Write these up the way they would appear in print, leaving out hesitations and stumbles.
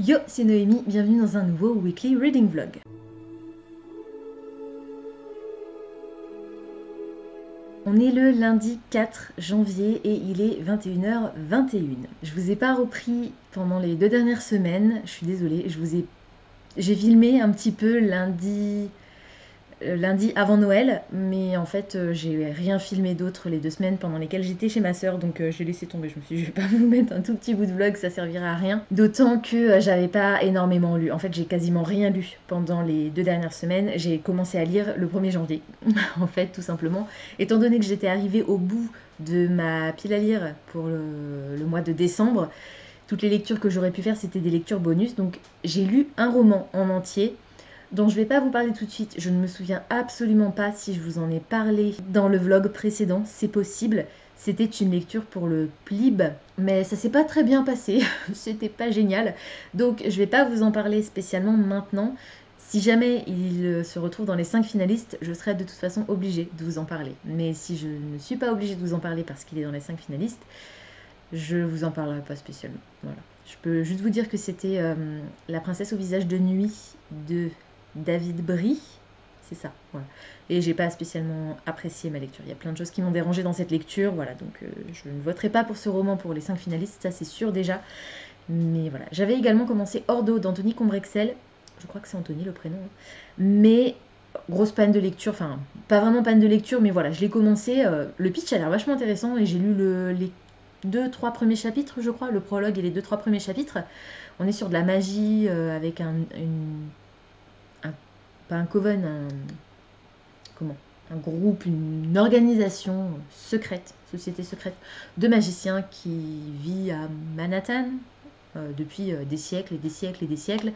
Yo, c'est Noémie, bienvenue dans un nouveau Weekly Reading Vlog. On est le lundi 4 janvier et il est 21h21. Je vous ai pas repris pendant les 2 dernières semaines, je suis désolée, j'ai filmé un petit peu lundi avant Noël, mais en fait j'ai rien filmé d'autre les 2 semaines pendant lesquelles j'étais chez ma soeur, donc j'ai laissé tomber. Je me suis dit je vais pas vous mettre un tout petit bout de vlog, ça servira à rien. D'autant que j'avais pas énormément lu, en fait j'ai quasiment rien lu pendant les 2 dernières semaines. J'ai commencé à lire le 1er janvier, en fait tout simplement, étant donné que j'étais arrivée au bout de ma pile à lire pour le mois de décembre. Toutes les lectures que j'aurais pu faire c'était des lectures bonus, donc j'ai lu un roman en entier dont je ne vais pas vous parler tout de suite. Je ne me souviens absolument pas si je vous en ai parlé dans le vlog précédent, c'est possible. C'était une lecture pour le PLIB, mais ça s'est pas très bien passé, c'était pas génial. Donc je vais pas vous en parler spécialement maintenant. Si jamais il se retrouve dans les 5 finalistes, je serai de toute façon obligée de vous en parler. Mais si je ne suis pas obligée de vous en parler parce qu'il est dans les 5 finalistes, je vous en parlerai pas spécialement. Voilà. Je peux juste vous dire que c'était La princesse au visage de nuit de David Brie, c'est ça, voilà. Et j'ai pas spécialement apprécié ma lecture. Il y a plein de choses qui m'ont dérangé dans cette lecture, voilà. Donc je ne voterai pas pour ce roman pour les 5 finalistes, ça c'est sûr déjà. Mais voilà. J'avais également commencé Ordo d'Anthony Combrexel. Je crois que c'est Anthony le prénom. Mais grosse panne de lecture, enfin pas vraiment panne de lecture, mais voilà, je l'ai commencé. Le pitch a l'air vachement intéressant et j'ai lu les 2-3 premiers chapitres, je crois, le prologue et les 2-3 premiers chapitres. On est sur de la magie avec pas un coven, un groupe, une organisation secrète, société secrète de magiciens qui vit à Manhattan depuis des siècles et des siècles et des siècles,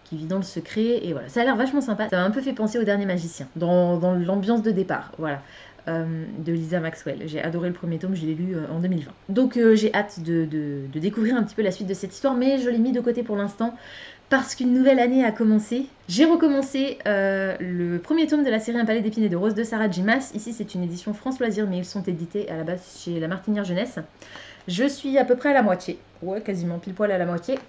qui vit dans le secret, et voilà, ça a l'air vachement sympa. Ça m'a un peu fait penser au Dernier Magicien, dans l'ambiance de départ, voilà. De Lisa Maxwell. J'ai adoré le premier tome, je l'ai lu en 2020. Donc j'ai hâte de découvrir un petit peu la suite de cette histoire, mais je l'ai mis de côté pour l'instant parce qu'une nouvelle année a commencé. J'ai recommencé le premier tome de la série Un palais d'épines et de roses de Sarah J. Maas. Ici c'est une édition France Loisirs, mais ils sont édités à la base chez La Martinière Jeunesse. Je suis à peu près à la moitié, ouais, quasiment pile poil à la moitié.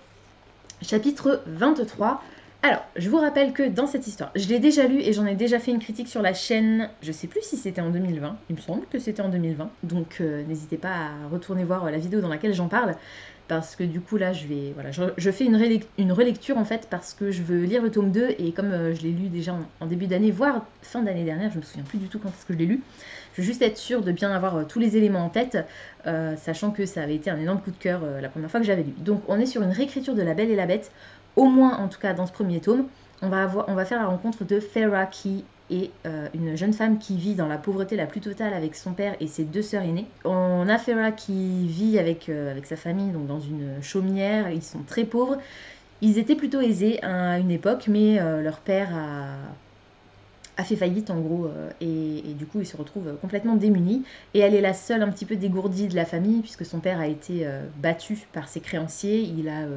Chapitre 23. Alors, je vous rappelle que dans cette histoire, je l'ai déjà lu et j'en ai déjà fait une critique sur la chaîne, je sais plus si c'était en 2020, il me semble que c'était en 2020, donc n'hésitez pas à retourner voir la vidéo dans laquelle j'en parle, parce que du coup là, je fais une relecture en fait, parce que je veux lire le tome 2, et comme je l'ai lu déjà en début d'année, voire fin d'année dernière, je me souviens plus du tout quand est-ce que je l'ai lu, je veux juste être sûre de bien avoir tous les éléments en tête, sachant que ça avait été un énorme coup de cœur la première fois que j'avais lu. Donc on est sur une réécriture de La Belle et la Bête, au moins en tout cas dans ce premier tome. On va faire la rencontre de Feyre, qui est une jeune femme qui vit dans la pauvreté la plus totale avec son père et ses 2 sœurs aînées. On a Feyre qui vit avec sa famille, donc dans une chaumière. Ils sont très pauvres. Ils étaient plutôt aisés à une époque, mais leur père a fait faillite en gros, et du coup ils se retrouvent complètement démunis, et elle est la seule un petit peu dégourdie de la famille puisque son père a été battu par ses créanciers. Il a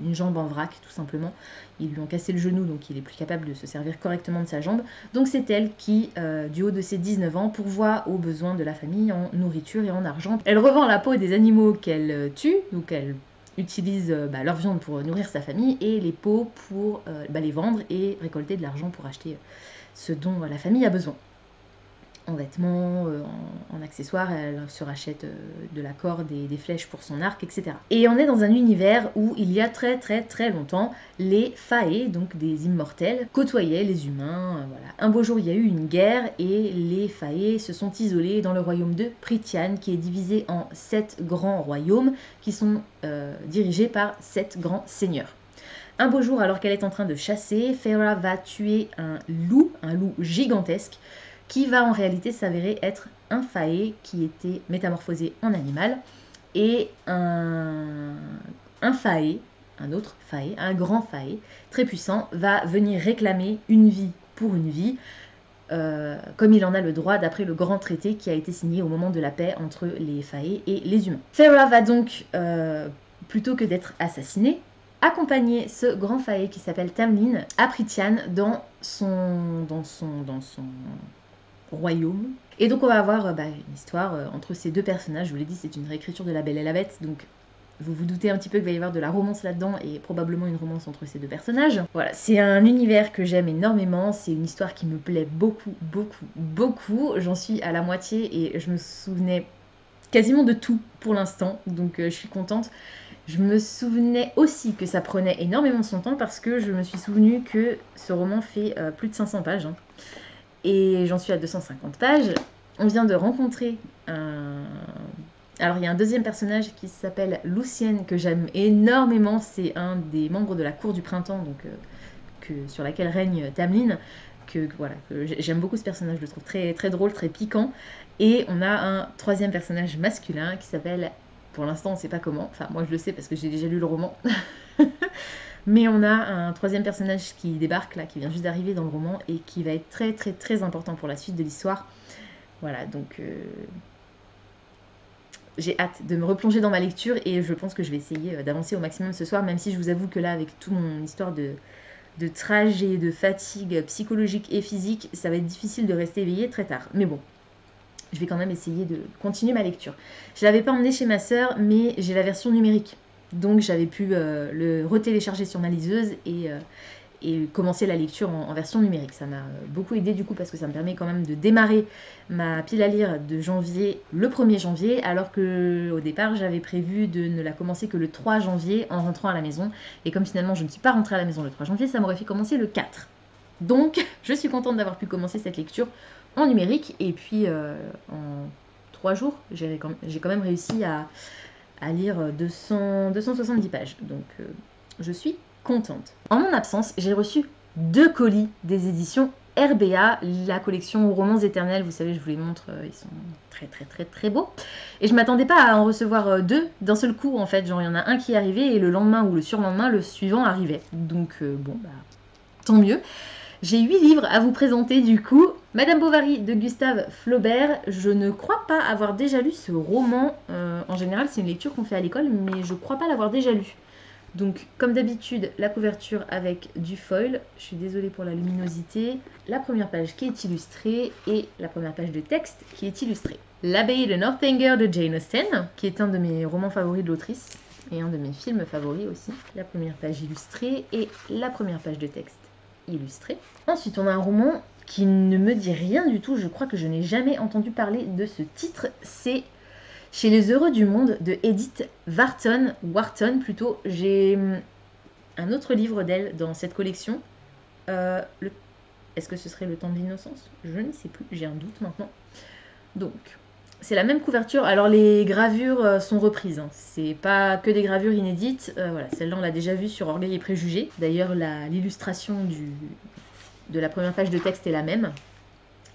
une jambe en vrac tout simplement, ils lui ont cassé le genou, donc il est plus capable de se servir correctement de sa jambe. Donc c'est elle qui, du haut de ses 19 ans, pourvoit aux besoins de la famille en nourriture et en argent. Elle revend la peau des animaux qu'elle tue, donc elle utilise leur viande pour nourrir sa famille, et les peaux pour les vendre et récolter de l'argent pour acheter ce dont la famille a besoin. En vêtements, en accessoires, elle se rachète de la corde et des flèches pour son arc, etc. Et on est dans un univers où il y a très très très longtemps, les Fae, donc des immortels, côtoyaient les humains. Voilà. Un beau jour, il y a eu une guerre et les Fae se sont isolés dans le royaume de Prythian, qui est divisé en 7 grands royaumes qui sont dirigés par 7 grands seigneurs. Un beau jour, alors qu'elle est en train de chasser, Feyre va tuer un loup gigantesque, qui va en réalité s'avérer être un Fae qui était métamorphosé en animal, et un Fae, un autre Fae, un grand Fae, très puissant, va venir réclamer une vie pour une vie, comme il en a le droit d'après le grand traité qui a été signé au moment de la paix entre les Fae et les humains. Feyre va donc, plutôt que d'être assassinée, accompagner ce grand Fae qui s'appelle Tamlin à Prythian dans son royaume. Et donc on va avoir une histoire entre ces 2 personnages. Je vous l'ai dit, c'est une réécriture de La Belle et la Bête, donc vous vous doutez un petit peu qu'il va y avoir de la romance là-dedans et probablement une romance entre ces deux personnages. Voilà, c'est un univers que j'aime énormément, c'est une histoire qui me plaît beaucoup, beaucoup, beaucoup. J'en suis à la moitié et je me souvenais quasiment de tout pour l'instant, donc je suis contente. Je me souvenais aussi que ça prenait énormément son temps parce que je me suis souvenu que ce roman fait plus de 500 pages. Hein. Et j'en suis à 250 pages. On vient de rencontrer un... Alors il y a un deuxième personnage qui s'appelle Lucienne que j'aime énormément. C'est un des membres de la cour du printemps, donc, sur laquelle règne Tamlin. Voilà, j'aime beaucoup ce personnage, je le trouve très, très drôle, très piquant. Et on a un troisième personnage masculin qui s'appelle... Pour l'instant, on ne sait pas comment. Enfin, moi, je le sais parce que j'ai déjà lu le roman. Mais on a un troisième personnage qui débarque là, qui vient juste d'arriver dans le roman et qui va être très, très, très important pour la suite de l'histoire. Voilà, donc j'ai hâte de me replonger dans ma lecture et je pense que je vais essayer d'avancer au maximum ce soir, même si je vous avoue que là, avec toute mon histoire de trajet, de fatigue psychologique et physique, ça va être difficile de rester éveillée très tard. Mais bon. Je vais quand même essayer de continuer ma lecture. Je ne l'avais pas emmené chez ma sœur, mais j'ai la version numérique. Donc j'avais pu le retélécharger sur ma liseuse et commencer la lecture en version numérique. Ça m'a beaucoup aidé du coup parce que ça me permet quand même de démarrer ma pile à lire de janvier, le 1er janvier, alors qu'au départ j'avais prévu de ne la commencer que le 3 janvier en rentrant à la maison. Et comme finalement je ne suis pas rentrée à la maison le 3 janvier, ça m'aurait fait commencer le 4. Donc je suis contente d'avoir pu commencer cette lecture en numérique et puis en 3 jours j'ai quand même réussi à lire 270 pages, donc je suis contente. En mon absence, j'ai reçu 2 colis des éditions RBA, la collection Romans éternels, vous savez, je vous les montre, ils sont très très très très beaux. Et je m'attendais pas à en recevoir 2 d'un seul coup en fait, genre il y en a un qui est arrivé et le lendemain ou le surlendemain, le suivant arrivait. Donc bon, bah tant mieux. J'ai 8 livres à vous présenter du coup. Madame Bovary de Gustave Flaubert. Je ne crois pas avoir déjà lu ce roman. En général, c'est une lecture qu'on fait à l'école, mais je ne crois pas l'avoir déjà lu. Donc, comme d'habitude, la couverture avec du foil. Je suis désolée pour la luminosité. La première page qui est illustrée et la première page de texte qui est illustrée. L'abbaye de Northanger de Jane Austen, qui est un de mes romans favoris de l'autrice et un de mes films favoris aussi. La première page illustrée et la première page de texte illustré. Ensuite, on a un roman qui ne me dit rien du tout. Je crois que je n'ai jamais entendu parler de ce titre. C'est Chez les Heureux du Monde de Edith Wharton plutôt. J'ai un autre livre d'elle dans cette collection. Est-ce que ce serait Le Temps de l'Innocence? Je ne sais plus, j'ai un doute maintenant. Donc, c'est la même couverture. Alors, les gravures sont reprises. Hein. C'est pas que des gravures inédites. Voilà, celle-là, on l'a déjà vue sur Orgueil et Préjugés. D'ailleurs, l'illustration de la première page de texte est la même.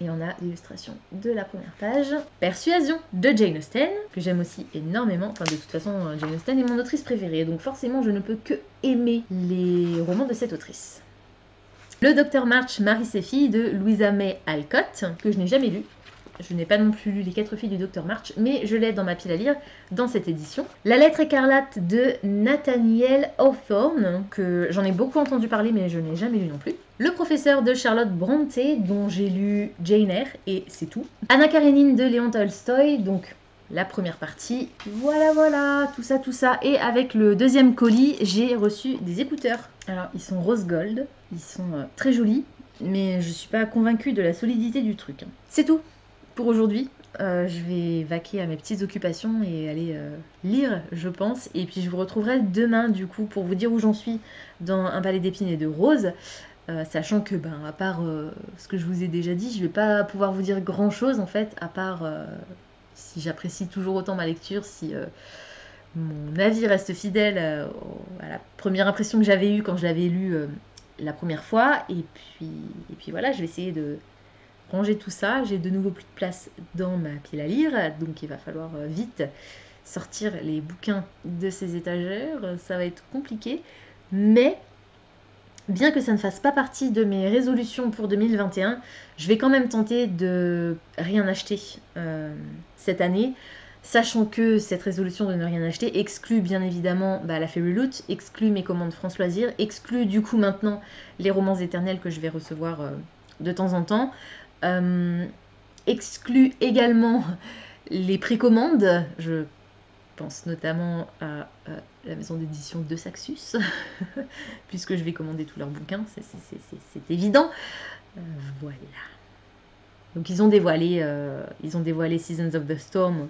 Et on a l'illustration de la première page. Persuasion de Jane Austen, que j'aime aussi énormément. Enfin, de toute façon, Jane Austen est mon autrice préférée. Donc, forcément, je ne peux que aimer les romans de cette autrice. Le Docteur March, Marie ses filles de Louisa May Alcott, que je n'ai jamais lu. Je n'ai pas non plus lu Les 4 filles du Docteur March, mais je l'ai dans ma pile à lire dans cette édition. La lettre écarlate de Nathaniel Hawthorne, que j'en ai beaucoup entendu parler, mais je n'ai jamais lu non plus. Le professeur de Charlotte Brontë, dont j'ai lu Jane Eyre, et c'est tout. Anna Karénine de Léon Tolstoï, donc la première partie. Voilà, tout ça. Et avec le deuxième colis, j'ai reçu des écouteurs. Alors, ils sont rose gold, ils sont très jolis, mais je suis pas convaincue de la solidité du truc. C'est tout pour aujourd'hui. Je vais vaquer à mes petites occupations et aller lire, je pense. Et puis je vous retrouverai demain, du coup, pour vous dire où j'en suis dans Un palais d'épines et de roses. Sachant que, à part ce que je vous ai déjà dit, je vais pas pouvoir vous dire grand-chose, en fait, à part si j'apprécie toujours autant ma lecture, si mon avis reste fidèle à la première impression que j'avais eue quand je l'avais lu la première fois. Et puis voilà, je vais essayer de ranger tout ça. J'ai de nouveau plus de place dans ma pile à lire, donc il va falloir vite sortir les bouquins de ces étagères. Ça va être compliqué, mais bien que ça ne fasse pas partie de mes résolutions pour 2021, je vais quand même tenter de rien acheter cette année, sachant que cette résolution de ne rien acheter exclut bien évidemment la Fairy Loot, exclut mes commandes France Loisirs, exclut du coup maintenant les romans éternels que je vais recevoir de temps en temps, exclut également les précommandes. Je pense notamment à la maison d'édition de Saxus, puisque je vais commander tous leurs bouquins, c'est évident. Voilà. Donc ils ont dévoilé Seasons of the Storm.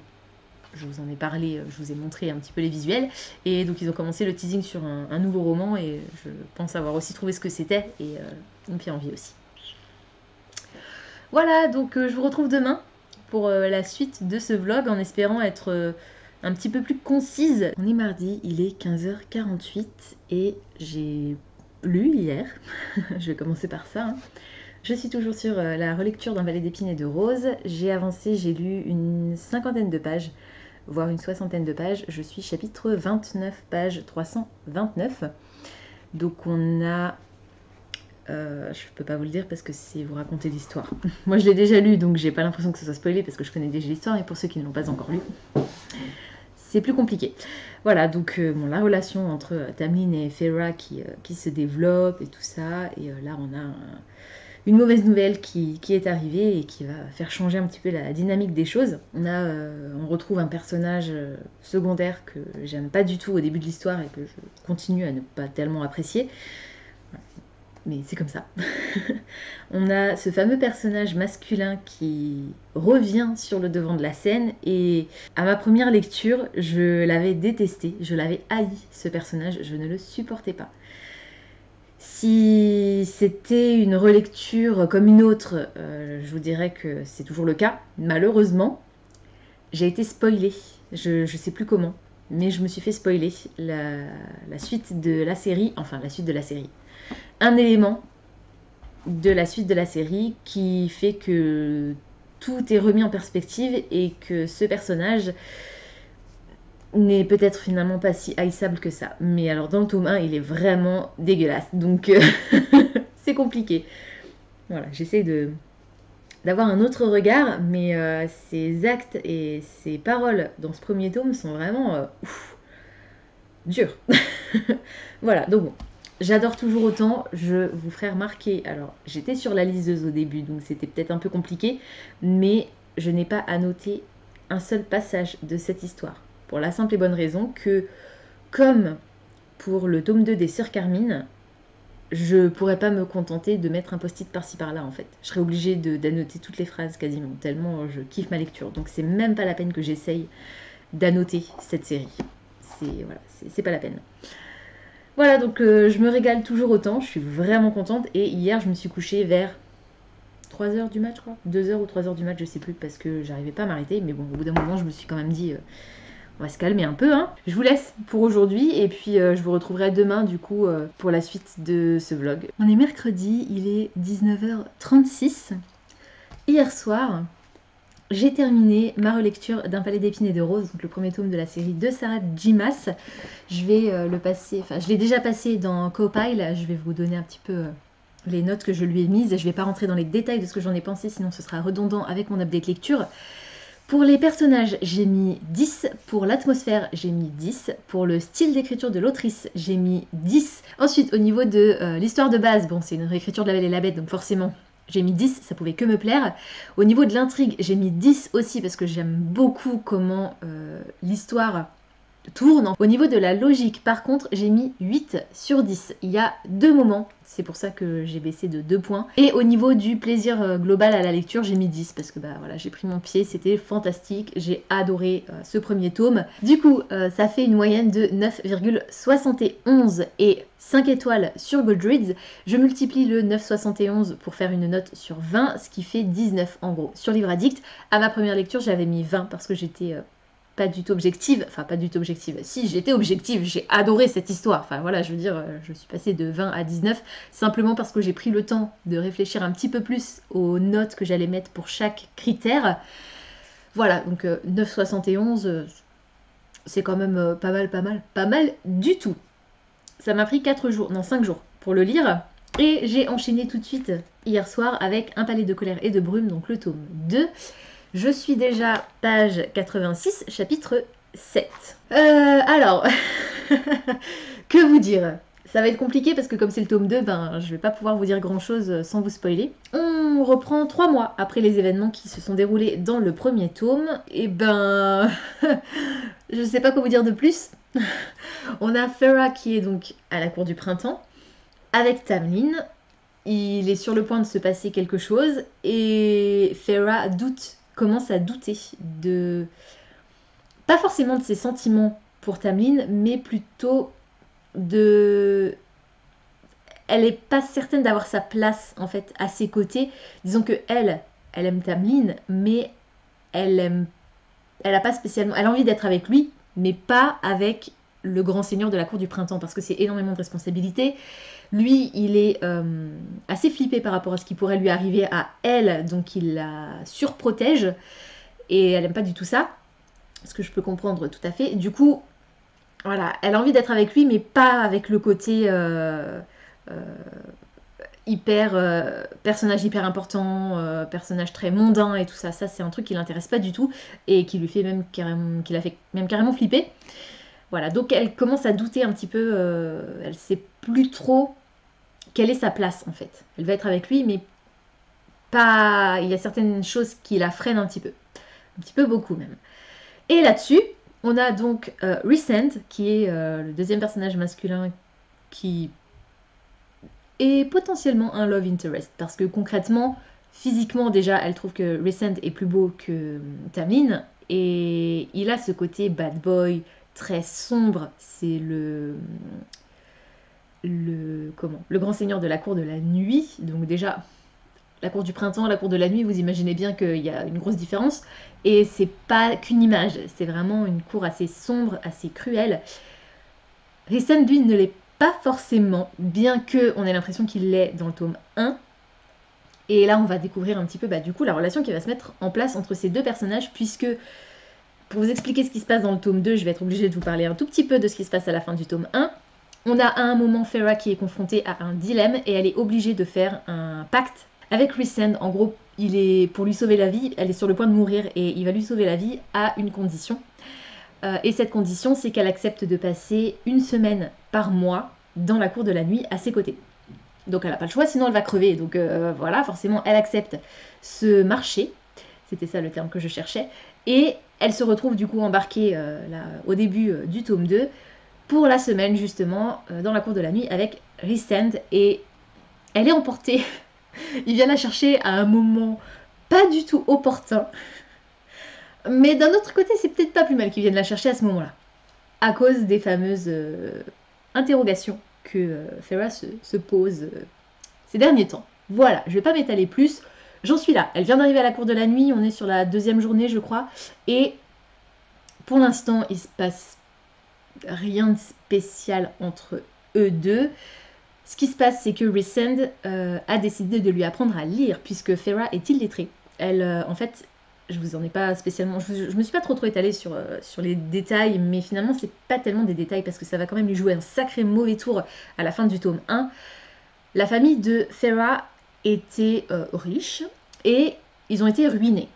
Je vous en ai parlé, je vous ai montré un petit peu les visuels. Et donc ils ont commencé le teasing sur un nouveau roman et je pense avoir aussi trouvé ce que c'était et on me fait envie aussi. Voilà, donc je vous retrouve demain pour la suite de ce vlog en espérant être un petit peu plus concise. On est mardi, il est 15h48 et j'ai lu hier, je vais commencer par ça. Je suis toujours sur la relecture d'un Vallée d'épines et de roses. J'ai avancé, j'ai lu une 50aine de pages, voire une 60aine de pages. Je suis chapitre 29, page 329. Donc on a... je peux pas vous le dire parce que c'est vous raconter l'histoire. Moi je l'ai déjà lu donc j'ai pas l'impression que ce soit spoilé parce que je connais déjà l'histoire, mais pour ceux qui ne l'ont pas encore lu, c'est plus compliqué. Voilà, donc bon, la relation entre Tamlin et Feyre qui se développe et tout ça. Et là on a une mauvaise nouvelle qui est arrivée et qui va faire changer un petit peu la dynamique des choses. On retrouve un personnage secondaire que j'aime pas du tout au début de l'histoire et que je continue à ne pas tellement apprécier. Mais c'est comme ça. On a ce fameux personnage masculin qui revient sur le devant de la scène et à ma première lecture, je l'avais détesté, je l'avais haï ce personnage, je ne le supportais pas. Si c'était une relecture comme une autre, je vous dirais que c'est toujours le cas. Malheureusement, j'ai été spoilée. Je sais plus comment, mais je me suis fait spoiler la suite de la série, enfin la suite de la série. Un élément de la suite de la série qui fait que tout est remis en perspective et que ce personnage n'est peut-être finalement pas si haïssable que ça. Mais alors dans le tome 1, il est vraiment dégueulasse. Donc c'est compliqué. Voilà, j'essaie d'avoir un autre regard, mais ses actes et ses paroles dans ce premier tome sont vraiment durs. Voilà, donc bon. J'adore toujours autant, je vous ferai remarquer, alors j'étais sur la liseuse au début, donc c'était peut-être un peu compliqué, mais je n'ai pas annoté un seul passage de cette histoire. Pour la simple et bonne raison que, comme pour le tome 2 des Sœurs Carmine, je pourrais pas me contenter de mettre un post-it par-ci par-là en fait. Je serais obligée d'annoter toutes les phrases quasiment, tellement je kiffe ma lecture. Donc c'est même pas la peine que j'essaye d'annoter cette série. C'est pas la peine. Voilà, donc je me régale toujours autant, je suis vraiment contente. Et hier, je me suis couchée vers 3h du match, je crois. 2h ou 3h du match, je sais plus, parce que j'arrivais pas à m'arrêter. Mais bon, au bout d'un moment, je me suis quand même dit, on va se calmer un peu. Hein. Je vous laisse pour aujourd'hui, et puis je vous retrouverai demain, du coup, pour la suite de ce vlog. On est mercredi, il est 19h36. Hier soir, j'ai terminé ma relecture d'un Palais d'épines et de roses, donc le premier tome de la série de Sarah J. Maas. Je vais le passer, enfin je l'ai déjà passé dans Copile, je vais vous donner un petit peu les notes que je lui ai mises. Je ne vais pas rentrer dans les détails de ce que j'en ai pensé, sinon ce sera redondant avec mon update lecture. Pour les personnages, j'ai mis 10. Pour l'atmosphère, j'ai mis 10. Pour le style d'écriture de l'autrice, j'ai mis 10. Ensuite, au niveau de l'histoire de base, bon c'est une réécriture de La Belle et la Bête, donc forcément... j'ai mis 10, ça pouvait que me plaire. Au niveau de l'intrigue, j'ai mis 10 aussi parce que j'aime beaucoup comment l'histoire tourne. Au niveau de la logique, par contre, j'ai mis 8 sur 10. Il y a 2 moments, c'est pour ça que j'ai baissé de 2 points. Et au niveau du plaisir global à la lecture, j'ai mis 10 parce que bah voilà, j'ai pris mon pied, c'était fantastique. J'ai adoré ce premier tome. Du coup, ça fait une moyenne de 9,71 et 5 étoiles sur Goodreads. Je multiplie le 9,71 pour faire une note sur 20, ce qui fait 19 en gros. Sur Livre Addict, à ma première lecture, j'avais mis 20 parce que j'étais pas du tout objective. Enfin, pas du tout objective. Si, j'étais objective, j'ai adoré cette histoire. Enfin voilà, je veux dire, je suis passée de 20 à 19 simplement parce que j'ai pris le temps de réfléchir un petit peu plus aux notes que j'allais mettre pour chaque critère. Voilà, donc 9,71, c'est quand même pas mal du tout. Ça m'a pris 4 jours, non 5 jours pour le lire. Et j'ai enchaîné tout de suite hier soir avec Un palais de colère et de brume, donc le tome 2. Je suis déjà page 86, chapitre 7. Alors, que vous dire? Ça va être compliqué parce que comme c'est le tome 2, ben, je vais pas pouvoir vous dire grand chose sans vous spoiler. On reprend 3 mois après les événements qui se sont déroulés dans le premier tome. Et ben... Je ne sais pas quoi vous dire de plus. On a Feyre qui est donc à la cour du printemps avec Tamlin. Il est sur le point de se passer quelque chose et Feyre commence à douter de... Pas forcément de ses sentiments pour Tamlin, mais plutôt de... Elle n'est pas certaine d'avoir sa place en fait à ses côtés. Disons que elle aime Tamlin, mais elle a pas spécialement... Elle a envie d'être avec lui, mais pas avec le grand seigneur de la cour du printemps, parce que c'est énormément de responsabilités. Lui, il est assez flippé par rapport à ce qui pourrait lui arriver à elle, donc il la surprotège, et elle n'aime pas du tout ça, ce que je peux comprendre tout à fait. Du coup, voilà, elle a envie d'être avec lui, mais pas avec le côté personnage hyper important, personnage très mondain et tout ça. Ça, c'est un truc qui l'intéresse pas du tout, et qui lui fait même carrément, qui l'a fait même carrément flipper. Voilà, donc elle commence à douter un petit peu, elle sait plus trop quelle est sa place en fait. Elle va être avec lui, mais pas. Il y a certaines choses qui la freinent un petit peu beaucoup même. Et là-dessus, on a donc Rhysand, qui est le deuxième personnage masculin qui est potentiellement un love interest, parce que concrètement, physiquement déjà, elle trouve que Rhysand est plus beau que Tamlin, et il a ce côté bad boy très sombre. C'est le grand seigneur de la cour de la nuit. Donc déjà, la cour du printemps, la cour de la nuit, vous imaginez bien qu'il y a une grosse différence. Et c'est pas qu'une image, c'est vraiment une cour assez sombre, assez cruelle. Rhysand, lui, ne l'est pas forcément, bien qu'on ait l'impression qu'il l'est dans le tome 1. Et là, on va découvrir un petit peu, du coup, la relation qui va se mettre en place entre ces deux personnages, puisque, pour vous expliquer ce qui se passe dans le tome 2, je vais être obligée de vous parler un tout petit peu de ce qui se passe à la fin du tome 1. On a à un moment Feyre qui est confrontée à un dilemme et elle est obligée de faire un pacte avec Rhysand. En gros, pour lui sauver la vie, elle est sur le point de mourir et il va lui sauver la vie à une condition. Et cette condition, c'est qu'elle accepte de passer une semaine par mois dans la cour de la nuit à ses côtés. Donc elle n'a pas le choix, sinon elle va crever. Donc voilà, forcément, elle accepte ce marché. C'était ça le terme que je cherchais. Et elle se retrouve du coup embarquée là, au début du tome 2 pour la semaine justement dans la cour de la nuit avec Rhysand, et elle est emportée. Il vient la chercher à un moment pas du tout opportun, mais d'un autre côté c'est peut-être pas plus mal qu'il vienne la chercher à ce moment-là, à cause des fameuses interrogations que Feyre se pose ces derniers temps. Voilà, je vais pas m'étaler plus, j'en suis là. Elle vient d'arriver à la cour de la nuit, on est sur la deuxième journée je crois, et pour l'instant il se passe rien de spécial entre eux deux. Ce qui se passe, c'est que Rhysand a décidé de lui apprendre à lire, puisque Feyre est illettrée. Elle, en fait, je vous en ai pas spécialement... Je me suis pas trop étalée sur les détails, mais finalement, c'est pas tellement des détails, parce que ça va quand même lui jouer un sacré mauvais tour à la fin du tome 1. La famille de Feyre était riche, et ils ont été ruinés.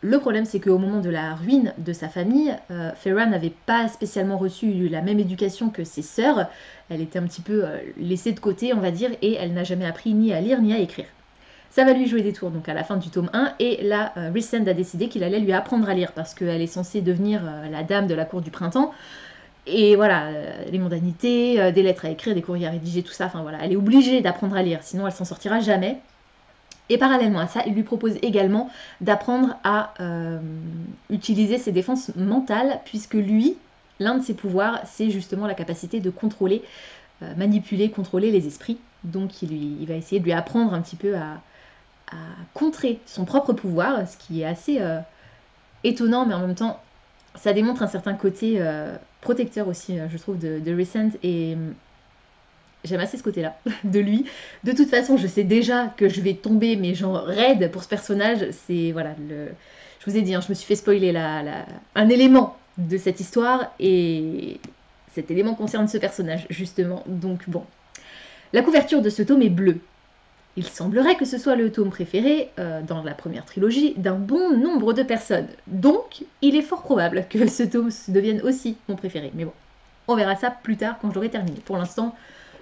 Le problème, c'est qu'au moment de la ruine de sa famille, Feyre n'avait pas spécialement reçu la même éducation que ses sœurs. Elle était un petit peu laissée de côté, on va dire, et elle n'a jamais appris ni à lire ni à écrire. Ça va lui jouer des tours donc à la fin du tome 1, et là, Rhysand a décidé qu'il allait lui apprendre à lire, parce qu'elle est censée devenir la dame de la cour du printemps. Et voilà, les mondanités, des lettres à écrire, des courriers à rédiger, tout ça, enfin voilà, elle est obligée d'apprendre à lire, sinon elle s'en sortira jamais. Et parallèlement à ça, il lui propose également d'apprendre à utiliser ses défenses mentales, puisque lui, l'un de ses pouvoirs, c'est justement la capacité de contrôler, manipuler, contrôler les esprits. Donc il va essayer de lui apprendre un petit peu à contrer son propre pouvoir, ce qui est assez étonnant, mais en même temps, ça démontre un certain côté protecteur aussi, je trouve, de Rhysand, et j'aime assez ce côté-là de lui. De toute façon, je sais déjà que je vais tomber, mais genre raide pour ce personnage. C'est voilà, je vous ai dit, hein, je me suis fait spoiler un élément de cette histoire, et cet élément concerne ce personnage justement. Donc bon, la couverture de ce tome est bleue. Il semblerait que ce soit le tome préféré dans la première trilogie d'un bon nombre de personnes. Donc, il est fort probable que ce tome devienne aussi mon préféré. Mais bon, on verra ça plus tard quand je l'aurai terminé. Pour l'instant,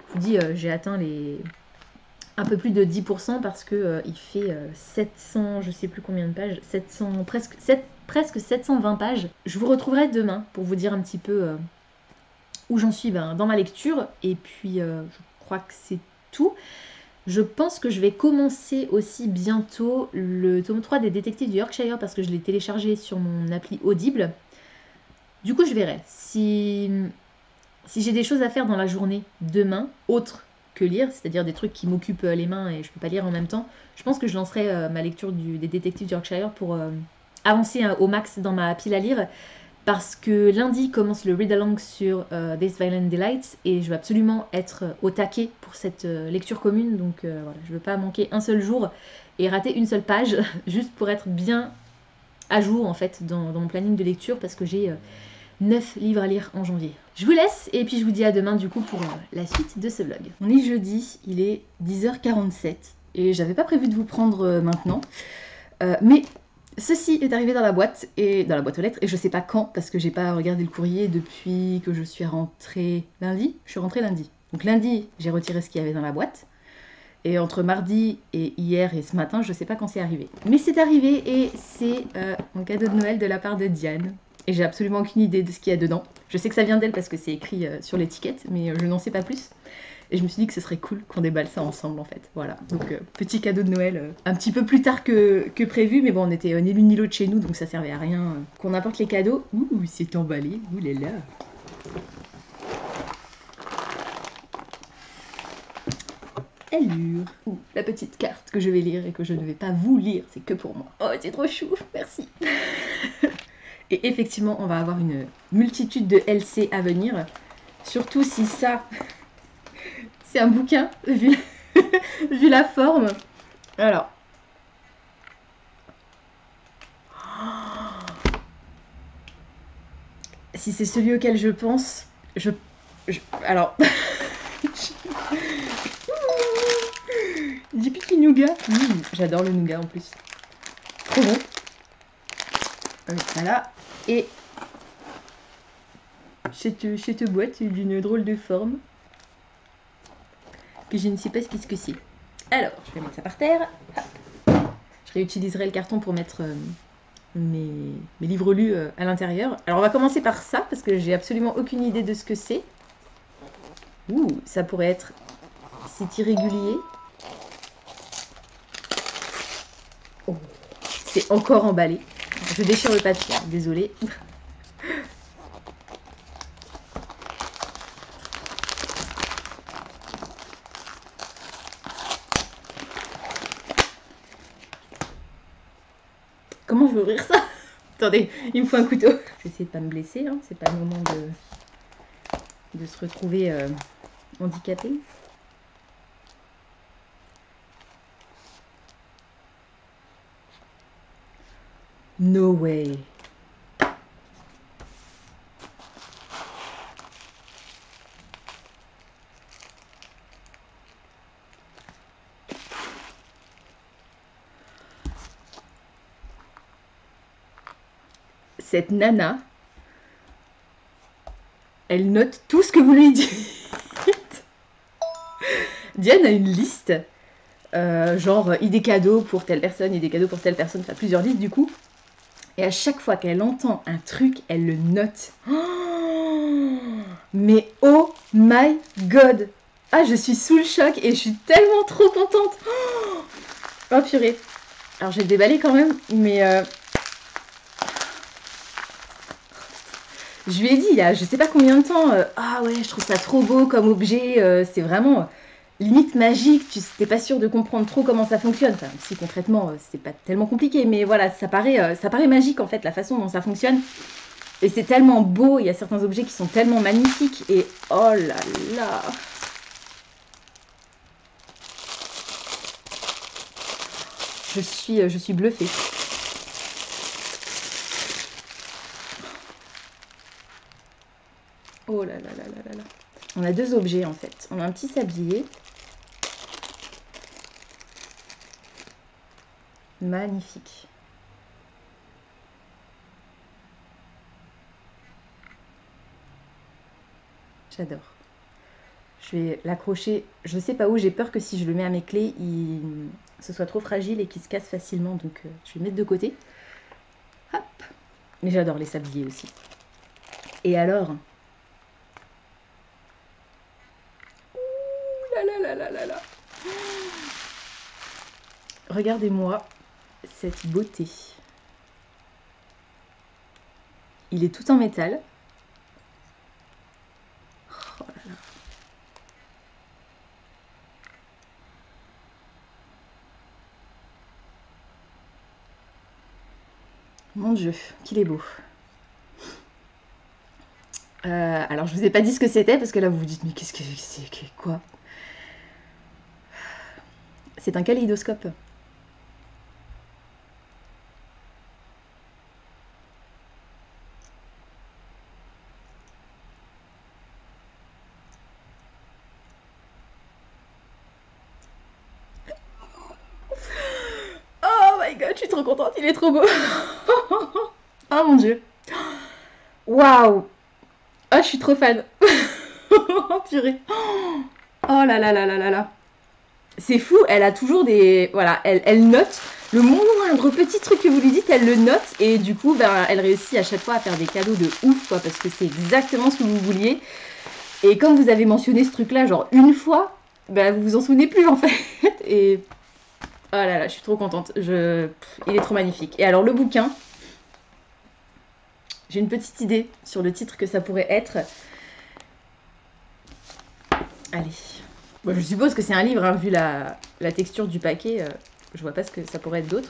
je vous dis, j'ai atteint un peu plus de 10% parce que il fait 700, je sais plus combien de pages, 700, presque 720 pages. Je vous retrouverai demain pour vous dire un petit peu où j'en suis dans ma lecture. Et puis, je crois que c'est tout. Je pense que je vais commencer aussi bientôt le tome 3 des Détectives du Yorkshire parce que je l'ai téléchargé sur mon appli Audible. Du coup, je verrai. Si j'ai des choses à faire dans la journée demain, autres que lire, c'est-à-dire des trucs qui m'occupent les mains et je peux pas lire en même temps, je pense que je lancerai ma lecture des Détectives du Yorkshire pour avancer au max dans ma pile à lire. Parce que lundi commence le read-along sur This Violent Delight et je veux absolument être au taquet pour cette lecture commune. Donc voilà, je veux pas manquer un seul jour et rater une seule page, juste pour être bien à jour en fait dans mon planning de lecture parce que j'ai 9 livres à lire en janvier. Je vous laisse et puis je vous dis à demain du coup pour la suite de ce vlog. On est jeudi, il est 10h47 et j'avais pas prévu de vous prendre maintenant. Mais ceci est arrivé dans la boîte aux lettres et je sais pas quand parce que j'ai pas regardé le courrier depuis que je suis rentrée lundi. Je suis rentrée lundi. Donc lundi, j'ai retiré ce qu'il y avait dans la boîte. Et entre mardi et hier et ce matin, je sais pas quand c'est arrivé. Mais c'est arrivé et c'est mon cadeau de Noël de la part de Diane. Et j'ai absolument aucune idée de ce qu'il y a dedans. Je sais que ça vient d'elle parce que c'est écrit sur l'étiquette, mais je n'en sais pas plus. Et je me suis dit que ce serait cool qu'on déballe ça ensemble en fait. Voilà, donc petit cadeau de Noël un petit peu plus tard que prévu, mais bon, on était ni l'une ni l'autre chez nous, donc ça servait à rien qu'on apporte les cadeaux. Ouh, c'est emballé, ouh là là. Allure. Ouh, la petite carte que je vais lire et que je ne vais pas vous lire, c'est que pour moi. Oh, c'est trop chou, merci. Et effectivement, on va avoir une multitude de LC à venir, surtout si ça... C'est un bouquin, vu la forme. Alors. Si c'est celui auquel je pense, alors. Du pipi nougat. J'adore le nougat en plus. Trop bon. Voilà. Et cette boîte d'une drôle de forme. Que je ne sais pas ce que c'est. Alors, je vais mettre ça par terre. Hop. Je réutiliserai le carton pour mettre mes livres lus à l'intérieur. Alors, on va commencer par ça, parce que j'ai absolument aucune idée de ce que c'est. Ouh, ça pourrait être... C'est irrégulier. Oh, c'est encore emballé. Je déchire le papier, désolée. Comment je vais ouvrir ça? Attendez, il me faut un couteau. Je vais essayer de pas me blesser, hein. C'est pas le moment de se retrouver handicapé. No way. Cette nana, elle note tout ce que vous lui dites. Diane a une liste, genre idées cadeaux pour telle personne, idées cadeaux pour telle personne, enfin plusieurs listes du coup. Et à chaque fois qu'elle entend un truc, elle le note. Oh, mais oh my god! Ah, je suis sous le choc et je suis tellement trop contente! Oh purée! Alors j'ai déballé quand même, mais je lui ai dit il y a je sais pas combien de temps, ah ouais, je trouve ça trop beau comme objet, c'est vraiment limite magique, tu n'es pas sûr de comprendre trop comment ça fonctionne. Enfin, si concrètement, c'est pas tellement compliqué, mais voilà, ça paraît magique en fait, la façon dont ça fonctionne. Et c'est tellement beau, il y a certains objets qui sont tellement magnifiques, et oh là là! Je suis bluffée. Oh là là là là là là. On a deux objets en fait. On a un petit sablier. Magnifique. J'adore. Je vais l'accrocher, je sais pas où, j'ai peur que si je le mets à mes clés, ce soit trop fragile et qu'il se casse facilement. Donc je vais le mettre de côté. Hop. Mais j'adore les sabliers aussi. Et alors... Ouh là là là là là là. Regardez-moi cette beauté. Il est tout en métal. Oh là là. Mon Dieu, qu'il est beau. Alors je vous ai pas dit ce que c'était parce que là vous vous dites mais qu'est-ce que c'est, quoi? C'est un kaléidoscope. Oh my god, je suis trop contente, il est trop beau. Oh mon Dieu. Waouh. Oh, je suis trop fan. Oh purée. Oh là là là là là là. C'est fou, elle a toujours des... Voilà, elle note le moindre petit truc que vous lui dites, elle le note. Et du coup, ben, elle réussit à chaque fois à faire des cadeaux de ouf, quoi, parce que c'est exactement ce que vous vouliez. Et comme vous avez mentionné ce truc-là, genre une fois, ben, vous vous en souvenez plus, en fait. Et... Oh là là, je suis trop contente. Il est trop magnifique. Et alors, le bouquin, j'ai une petite idée sur le titre que ça pourrait être. Allez. Bon, je suppose que c'est un livre, hein, vu la texture du paquet. Je vois pas ce que ça pourrait être d'autre.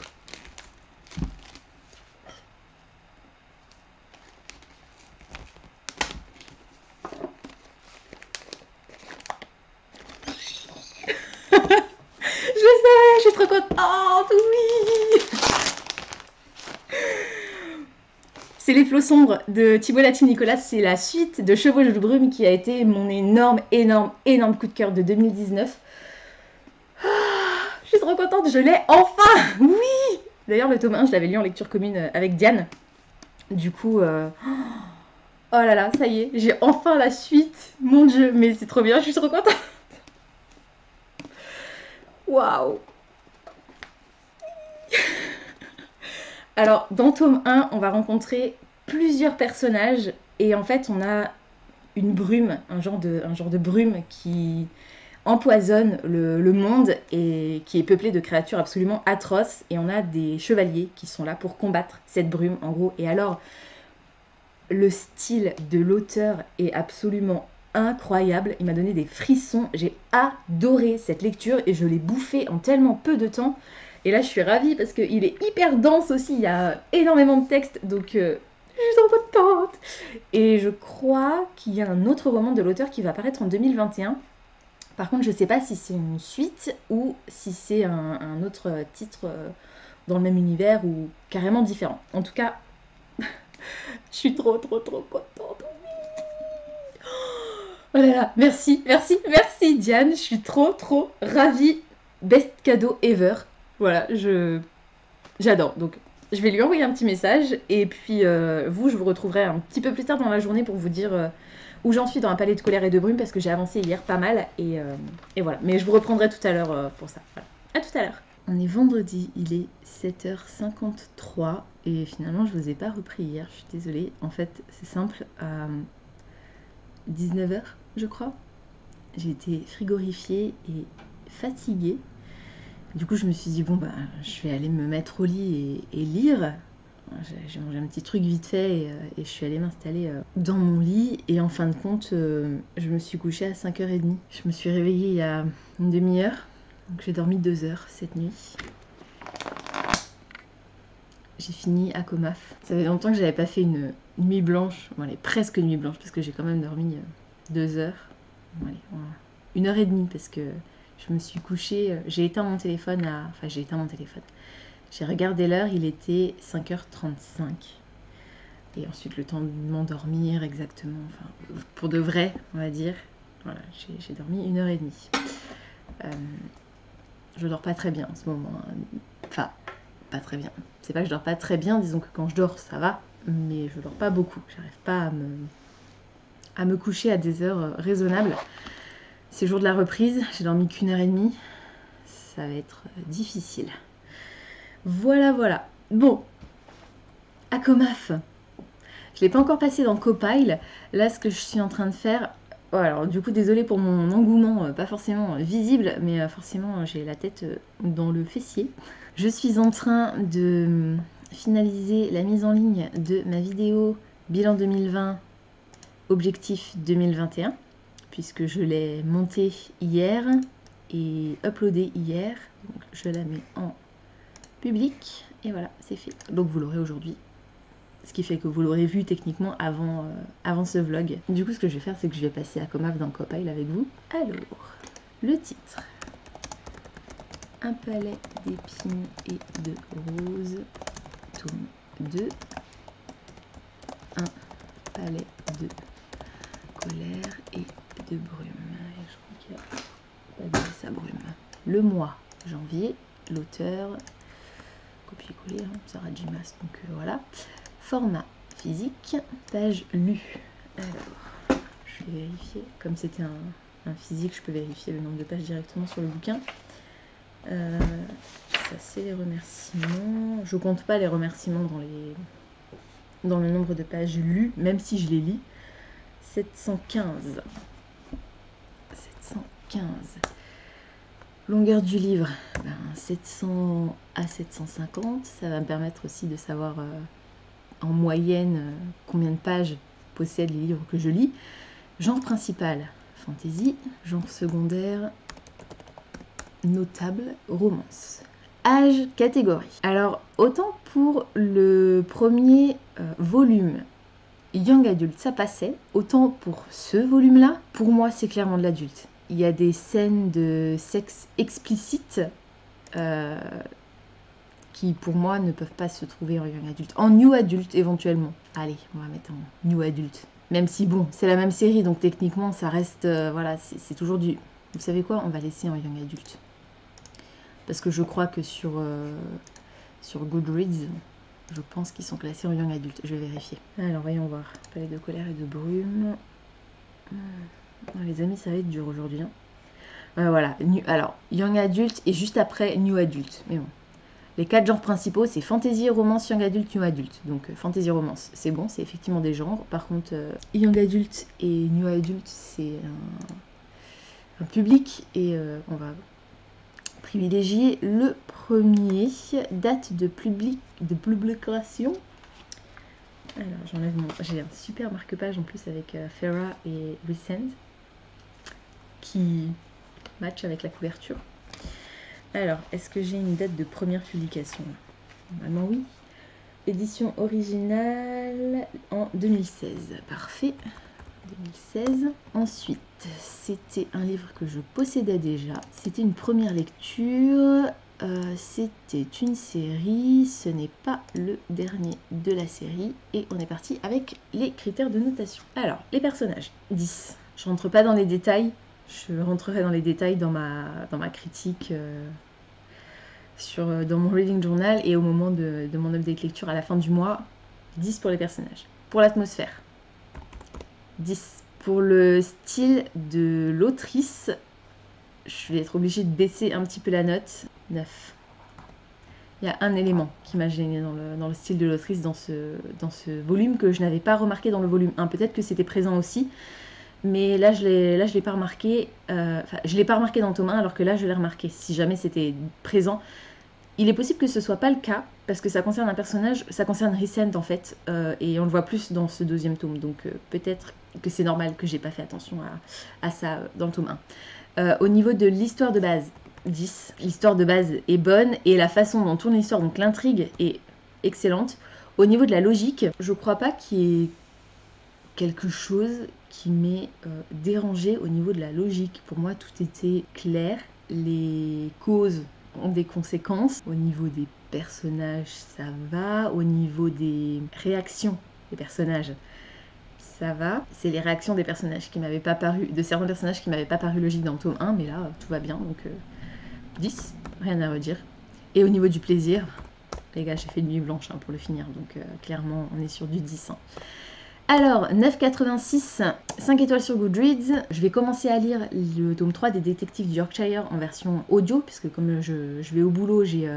Je sais, je suis trop contente, oui. C'est Les Flots Sombres de Thibault Lati-Nicolas. C'est la suite de Chevauche de brume qui a été mon énorme coup de cœur de 2019. Je suis trop contente, je l'ai enfin. Oui. D'ailleurs, le tome 1, je l'avais lu en lecture commune avec Diane. Du coup... Oh là là, ça y est, j'ai enfin la suite. Mon Dieu, mais c'est trop bien, je suis trop contente. Waouh. Alors, dans tome 1, on va rencontrer plusieurs personnages. Et en fait, on a une brume, un genre de brume qui empoisonne le monde et qui est peuplé de créatures absolument atroces. Et on a des chevaliers qui sont là pour combattre cette brume, en gros. Et alors, le style de l'auteur est absolument incroyable. Il m'a donné des frissons. J'ai adoré cette lecture et je l'ai bouffé en tellement peu de temps. Et là, je suis ravie parce qu'il est hyper dense aussi. Il y a énormément de texte. Donc, je suis trop contente. Et je crois qu'il y a un autre roman de l'auteur qui va apparaître en 2021. Par contre, je ne sais pas si c'est une suite ou si c'est un autre titre dans le même univers ou carrément différent. En tout cas, je suis trop contente. Oh là là, merci Diane. Je suis trop ravie. Best cadeau ever. Voilà, j'adore. Donc, je vais lui envoyer un petit message. Et puis, vous, je vous retrouverai un petit peu plus tard dans la journée pour vous dire où j'en suis dans un palais de colère et de brume parce que j'ai avancé hier pas mal. Et voilà. Mais je vous reprendrai tout à l'heure pour ça. Voilà. À tout à l'heure. On est vendredi, il est 7h53 et finalement je vous ai pas repris hier, je suis désolée. En fait, c'est simple, à 19h je crois, j'ai été frigorifiée et fatiguée. Du coup je me suis dit bon bah je vais aller me mettre au lit et lire. J'ai mangé un petit truc vite fait et je suis allée m'installer dans mon lit et en fin de compte je me suis couchée à 5h30. Je me suis réveillée il y a une demi-heure. Donc j'ai dormi 2 heures cette nuit. J'ai fini à Comaf. Ça fait longtemps que j'avais pas fait une nuit blanche. Bon, allez, presque nuit blanche parce que j'ai quand même dormi 2 heures. Bon, allez, 1h30 parce que je me suis couchée. J'ai éteint mon téléphone à... Enfin, j'ai éteint mon téléphone. J'ai regardé l'heure, il était 5h35. Et ensuite le temps de m'endormir exactement. Enfin, pour de vrai, on va dire. Voilà, j'ai dormi 1h30. Je dors pas très bien en ce moment. Enfin, pas très bien. C'est pas que je dors pas très bien, disons que quand je dors, ça va, mais je dors pas beaucoup. J'arrive pas à me coucher à des heures raisonnables. C'est jour de la reprise, j'ai dormi qu'1 heure et demie. Ça va être difficile. Voilà, voilà. Bon, Akomaf. Je ne l'ai pas encore passé dans Copile. Là, ce que je suis en train de faire... Oh, alors, du coup, désolée pour mon engouement, pas forcément visible, mais forcément, j'ai la tête dans le fessier. Je suis en train de finaliser la mise en ligne de ma vidéo bilan 2020, objectif 2021, puisque je l'ai montée hier et uploadée hier. Donc, je la mets en public et voilà, c'est fait. Donc, vous l'aurez aujourd'hui. Ce qui fait que vous l'aurez vu techniquement avant ce vlog. Du coup, ce que je vais faire, c'est que je vais passer Akomaf dans Copile avec vous. Alors, le titre. Un palais d'épines et de roses, tome 2. Un palais de colère et de brume. Et je crois qu'il y a pas de sa brume. Le mois, janvier. L'auteur, copier-coller, Sarah J. Maas, donc voilà. Format physique, page lue. Alors, je vais vérifier. Comme c'était un physique, je peux vérifier le nombre de pages directement sur le bouquin. Ça, c'est les remerciements. Je compte pas les remerciements dans le nombre de pages lues, même si je les lis. 715. 715. Longueur du livre, 700 à 750. Ça va me permettre aussi de savoir en moyenne combien de pages possèdent les livres que je lis. Genre principal, fantasy. Genre secondaire, notable, romance. Âge, catégorie. Alors, autant pour le premier volume, Young Adult, ça passait. Autant pour ce volume-là, pour moi, c'est clairement de l'adulte. Il y a des scènes de sexe explicite qui, pour moi, ne peuvent pas se trouver en Young Adult. En New Adult, éventuellement. Allez, on va mettre en New Adult. Même si, bon, c'est la même série, donc techniquement, ça reste... voilà, c'est toujours du... Vous savez quoi? On va laisser en Young Adult. Parce que je crois que sur Goodreads, je pense qu'ils sont classés en Young Adult. Je vais vérifier. Alors, voyons voir. Palais de colère et de brume. Les amis, ça va être dur aujourd'hui. Hein. Voilà. Alors, Young Adult et juste après New Adult. Mais bon. Les 4 genres principaux, c'est fantasy, romance, young adult, new adult. Donc, fantasy, romance, c'est bon, c'est effectivement des genres. Par contre, young adult et new adult, c'est un public. Et on va privilégier le premier. Date de publication. Alors, j'enlève mon... J'ai un super marque-page en plus avec Farah et Recent qui match avec la couverture. Alors, est-ce que j'ai une date de première publication? Normalement, oui. Édition originale en 2016. Parfait. 2016. Ensuite, c'était un livre que je possédais déjà. C'était une première lecture. C'était une série. Ce n'est pas le dernier de la série. Et on est parti avec les critères de notation. Alors, les personnages. 10. Je rentre pas dans les détails. Je rentrerai dans les détails dans ma critique dans mon reading journal et au moment de mon update lecture à la fin du mois. 10 pour les personnages. Pour l'atmosphère, 10. Pour le style de l'autrice, je vais être obligée de baisser un petit peu la note. 9. Il y a un élément qui m'a gênée dans le style de l'autrice dans ce volume que je n'avais pas remarqué dans le volume 1. Peut-être que c'était présent aussi. Mais là, je l'ai pas remarqué. Je l'ai pas remarqué dans le tome 1, alors que là, je l'ai remarqué. Si jamais c'était présent, il est possible que ce soit pas le cas, parce que ça concerne un personnage, ça concerne Recent en fait, et on le voit plus dans ce deuxième tome. Donc peut-être que c'est normal que j'ai pas fait attention à ça dans le tome 1. Au niveau de l'histoire de base, 10. L'histoire de base est bonne, et la façon dont tourne l'histoire, donc l'intrigue est excellente. Au niveau de la logique, je crois pas qu'il y ait quelque chose qui m'est dérangé au niveau de la logique. Pour moi, tout était clair. Les causes ont des conséquences. Au niveau des personnages, ça va. Au niveau des réactions des personnages, ça va. C'est les réactions des personnages qui m'avaient pas paru, de certains personnages qui m'avaient pas paru logiques dans le tome 1, mais là, tout va bien. Donc 10, rien à redire. Et au niveau du plaisir, les gars, j'ai fait une nuit blanche pour le finir. Donc clairement, on est sur du 10. Alors, 9,86, 5 étoiles sur Goodreads. Je vais commencer à lire le tome 3 des Détectives du Yorkshire en version audio, puisque comme je vais au boulot, j'ai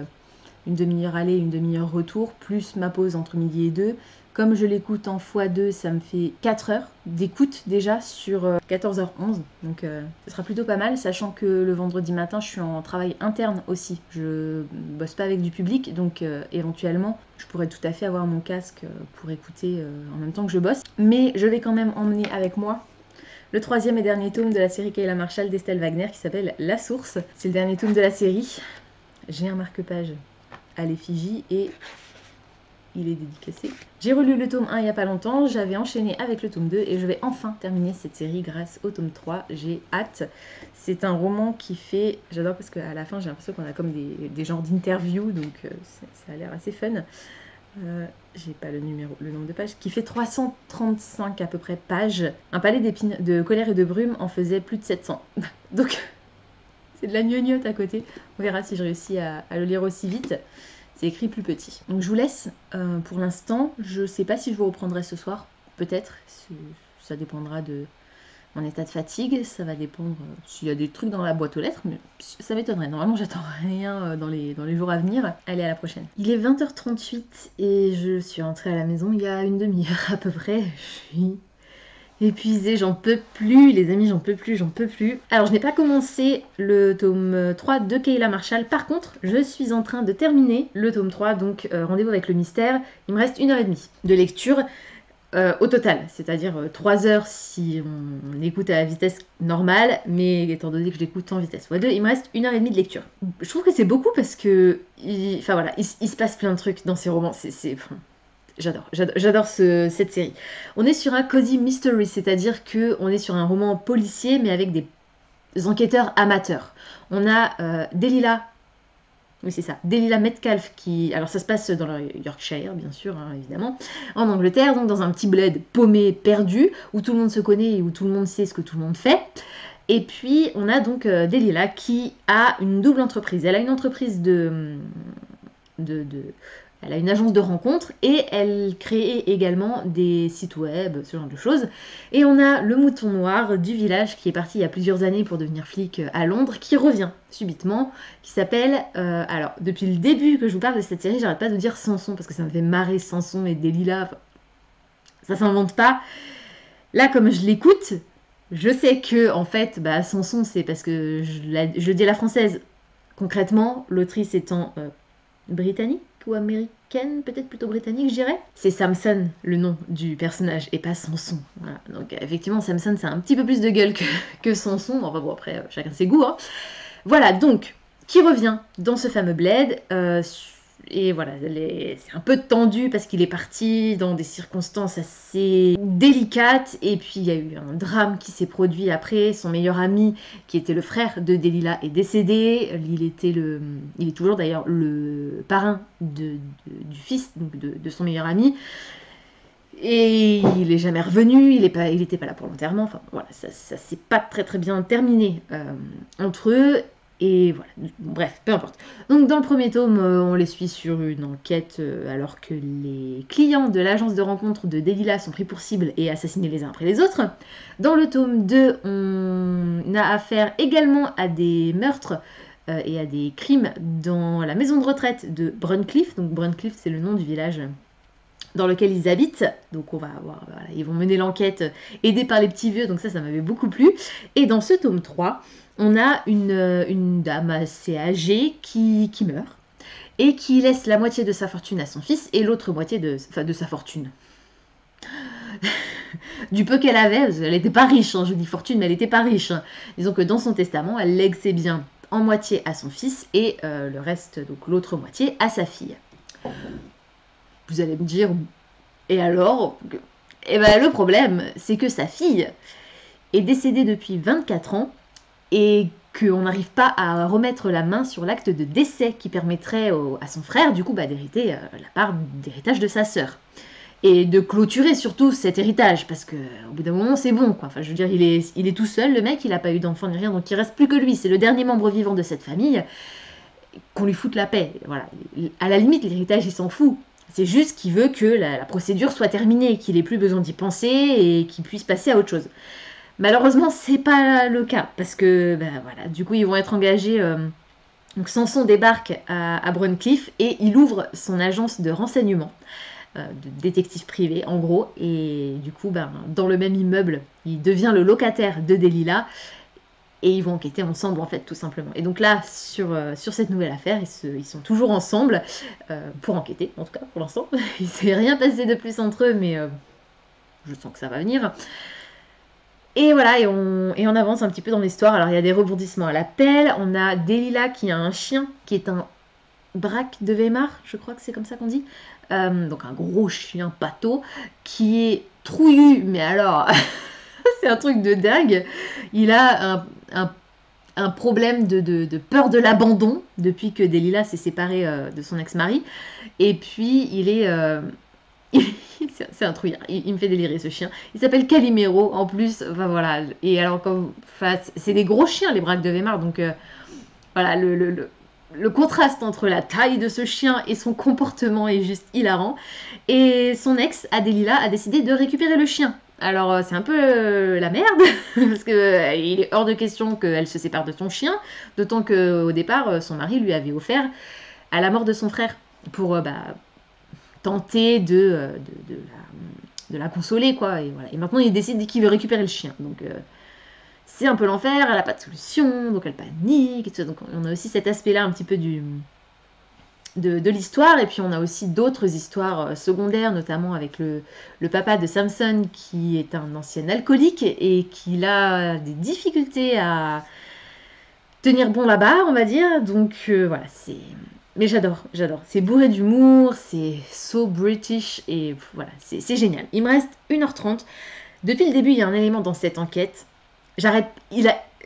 une demi-heure aller, une demi-heure retour, plus ma pause entre midi et 2. Comme je l'écoute en x2, ça me fait 4 heures d'écoute déjà sur 14h11. Donc ce sera plutôt pas mal, sachant que le vendredi matin, je suis en travail interne aussi. Je bosse pas avec du public, donc éventuellement, je pourrais tout à fait avoir mon casque pour écouter en même temps que je bosse. Mais je vais quand même emmener avec moi le 3e et dernier tome de la série Kayla Marshall d'Estelle Wagner qui s'appelle La Source. C'est le dernier tome de la série. J'ai un marque-page à l'effigie et il est dédicacé. J'ai relu le tome 1 il n'y a pas longtemps, j'avais enchaîné avec le tome 2 et je vais enfin terminer cette série grâce au tome 3. J'ai hâte. C'est un roman qui fait... J'adore parce qu'à la fin j'ai l'impression qu'on a comme des genres d'interviews, donc ça a l'air assez fun. J'ai pas le nombre de pages, qui fait 335 à peu près pages. Un palais d'épines, de colère et de brume en faisait plus de 700. Donc c'est de la gnognotte à côté. On verra si je réussis à le lire aussi vite. C'est écrit plus petit. Donc je vous laisse pour l'instant. Je sais pas si je vous reprendrai ce soir. Peut-être. Ça dépendra de mon état de fatigue. Ça va dépendre s'il y a des trucs dans la boîte aux lettres. Mais ça m'étonnerait. Normalement, j'attends rien dans les jours à venir. Allez, à la prochaine. Il est 20h38 et je suis rentrée à la maison il y a une demi-heure à peu près. Je suis épuisée, j'en peux plus, les amis, j'en peux plus. Alors, je n'ai pas commencé le tome 3 de Kayla Marshall. Par contre, je suis en train de terminer le tome 3, donc Rendez-vous avec le mystère. Il me reste 1h30 de lecture au total, c'est-à-dire 3 heures si on écoute à la vitesse normale, mais étant donné que je l'écoute en vitesse x2, il me reste 1h30 de lecture. Je trouve que c'est beaucoup parce que, il se passe plein de trucs dans ces romans, J'adore cette série. On est sur un cozy mystery, c'est-à-dire que on est sur un roman policier, mais avec des enquêteurs amateurs. On a Delilah, oui c'est ça, Delilah Metcalf qui, alors ça se passe dans le Yorkshire, bien sûr, hein, évidemment, en Angleterre, donc dans un petit bled paumé, perdu, où tout le monde se connaît et où tout le monde sait ce que tout le monde fait. Et puis on a donc Delilah qui a une double entreprise. Elle a une entreprise elle a une agence de rencontres et elle crée également des sites web, ce genre de choses. Et on a le mouton noir du village qui est parti il y a plusieurs années pour devenir flic à Londres, qui revient subitement, qui s'appelle... alors, depuis le début que je vous parle de cette série, j'arrête pas de dire Samson, parce que ça me fait marrer Samson et Delilah. Ça s'invente pas. Là, comme je l'écoute, je sais que, en fait, Samson, c'est parce que je le dis à la française. Concrètement, l'autrice étant britannique ou américaine, peut-être plutôt britannique, je dirais. C'est Samson, le nom du personnage, et pas Samson. Voilà. Donc effectivement, Samson, c'est un petit peu plus de gueule que Samson. Enfin bon, après, chacun ses goûts. Hein. Voilà, donc, qui revient dans ce fameux bled. Et voilà, c'est un peu tendu parce qu'il est parti dans des circonstances assez délicates. Et puis, il y a eu un drame qui s'est produit après. Son meilleur ami, qui était le frère de Delilah, est décédé. Il est toujours d'ailleurs le parrain du fils donc de son meilleur ami. Et il n'est jamais revenu, il n'était pas là pour l'enterrement. Enfin, voilà, ça s'est pas très très bien terminé entre eux. Et voilà, bref, peu importe. Donc dans le premier tome, on les suit sur une enquête alors que les clients de l'agence de rencontre de Delilah sont pris pour cible et assassinés les uns après les autres. Dans le tome 2, on a affaire également à des meurtres et à des crimes dans la maison de retraite de Bruncliffe. Donc Bruncliffe, c'est le nom du village dans lequel ils habitent. Donc on va avoir, voilà, ils vont mener l'enquête aidés par les petits vieux, donc ça m'avait beaucoup plu. Et dans ce tome 3, on a une dame assez âgée qui meurt et qui laisse la moitié de sa fortune à son fils et l'autre moitié de sa fortune. Du peu qu'elle avait, elle n'était pas riche, hein, je dis fortune, mais elle n'était pas riche. Hein. Disons que dans son testament, elle lègue ses biens en moitié à son fils et le reste, donc l'autre moitié, à sa fille. Vous allez me dire, et alors? Eh ben, le problème, c'est que sa fille est décédée depuis 24 ans et qu'on n'arrive pas à remettre la main sur l'acte de décès qui permettrait à son frère, du coup, d'hériter la part d'héritage de sa sœur. Et de clôturer surtout cet héritage, parce qu'au bout d'un moment, c'est bon, quoi. Enfin, je veux dire, il est tout seul, le mec, il n'a pas eu d'enfant ni rien, donc il reste plus que lui. C'est le dernier membre vivant de cette famille. Qu'on lui foute la paix. Voilà. À la limite, l'héritage, il s'en fout. C'est juste qu'il veut que la procédure soit terminée, qu'il ait plus besoin d'y penser et qu'il puisse passer à autre chose. Malheureusement, c'est pas le cas, parce que voilà, du coup, ils vont être engagés. Donc Samson débarque à Bruncliffe et il ouvre son agence de renseignement, de détective privé en gros, et du coup, dans le même immeuble, il devient le locataire de Delilah. Et ils vont enquêter ensemble, en fait, tout simplement. Et donc là, sur cette nouvelle affaire, ils sont toujours ensemble, pour enquêter, en tout cas, pour l'instant. Il ne s'est rien passé de plus entre eux, mais je sens que ça va venir. Et voilà, et on avance un petit peu dans l'histoire. Alors, il y a des rebondissements à la pelle. On a Delilah qui a un chien, qui est un braque de Weimar, je crois que c'est comme ça qu'on dit. Donc un gros chien pâteau, qui est trouillu, mais alors... c'est un truc de dingue. Il a un problème de peur de l'abandon depuis que Delilah s'est séparée de son ex-mari. Et puis, il est... c'est un trouillard. Il me fait délirer, ce chien. Il s'appelle Calimero, en plus. Enfin, voilà. Et alors, c'est des gros chiens, les braques de Weimar. Donc, voilà, le contraste entre la taille de ce chien et son comportement est juste hilarant. Et son ex, Delilah, a décidé de récupérer le chien. Alors, c'est un peu la merde, parce qu'il est hors de question qu'elle se sépare de son chien, d'autant qu'au départ, son mari lui avait offert à la mort de son frère pour tenter de la consoler, quoi. Et, voilà. Et maintenant, il décide qu'il veut récupérer le chien. Donc, c'est un peu l'enfer, elle n'a pas de solution, donc elle panique, et tout ça. Donc, on a aussi cet aspect-là un petit peu de l'histoire, et puis on a aussi d'autres histoires secondaires, notamment avec le papa de Samson, qui est un ancien alcoolique et qui a des difficultés à tenir bon la barre, on va dire. Donc voilà, mais j'adore, c'est bourré d'humour, c'est so British, et voilà, c'est génial. Il me reste 1h30. Depuis le début, il y a un élément dans cette enquête.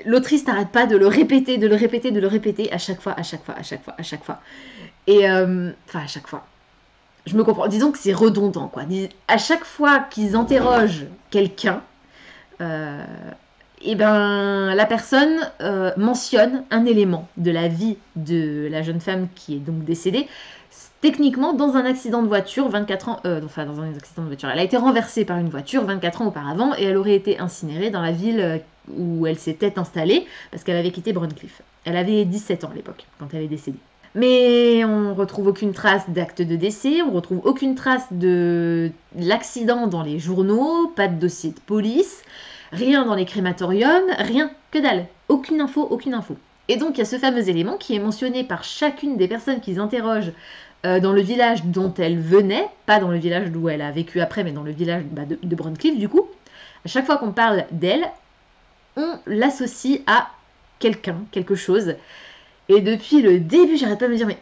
L'autrice n'arrête pas de le répéter à chaque fois. Et à chaque fois. Je me comprends. Disons que c'est redondant, quoi. À chaque fois qu'ils interrogent quelqu'un, la personne mentionne un élément de la vie de la jeune femme qui est donc décédée. Techniquement, dans un accident de voiture, 24 ans, dans un accident de voiture, elle a été renversée par une voiture 24 ans auparavant et elle aurait été incinérée dans la ville où elle s'était installée parce qu'elle avait quitté Bruncliffe. Elle avait 17 ans à l'époque quand elle est décédée. Mais on retrouve aucune trace d'acte de décès, on retrouve aucune trace de l'accident dans les journaux, pas de dossier de police, rien dans les crématoriums, rien, que dalle, aucune info. Et donc il y a ce fameux élément qui est mentionné par chacune des personnes qu'ils interrogent dans le village dont elle venait, pas dans le village d'où elle a vécu après, mais dans le village de Bruncliffe du coup. À chaque fois qu'on parle d'elle, on l'associe à quelqu'un, quelque chose. Et depuis le début, j'arrête pas de me dire, mais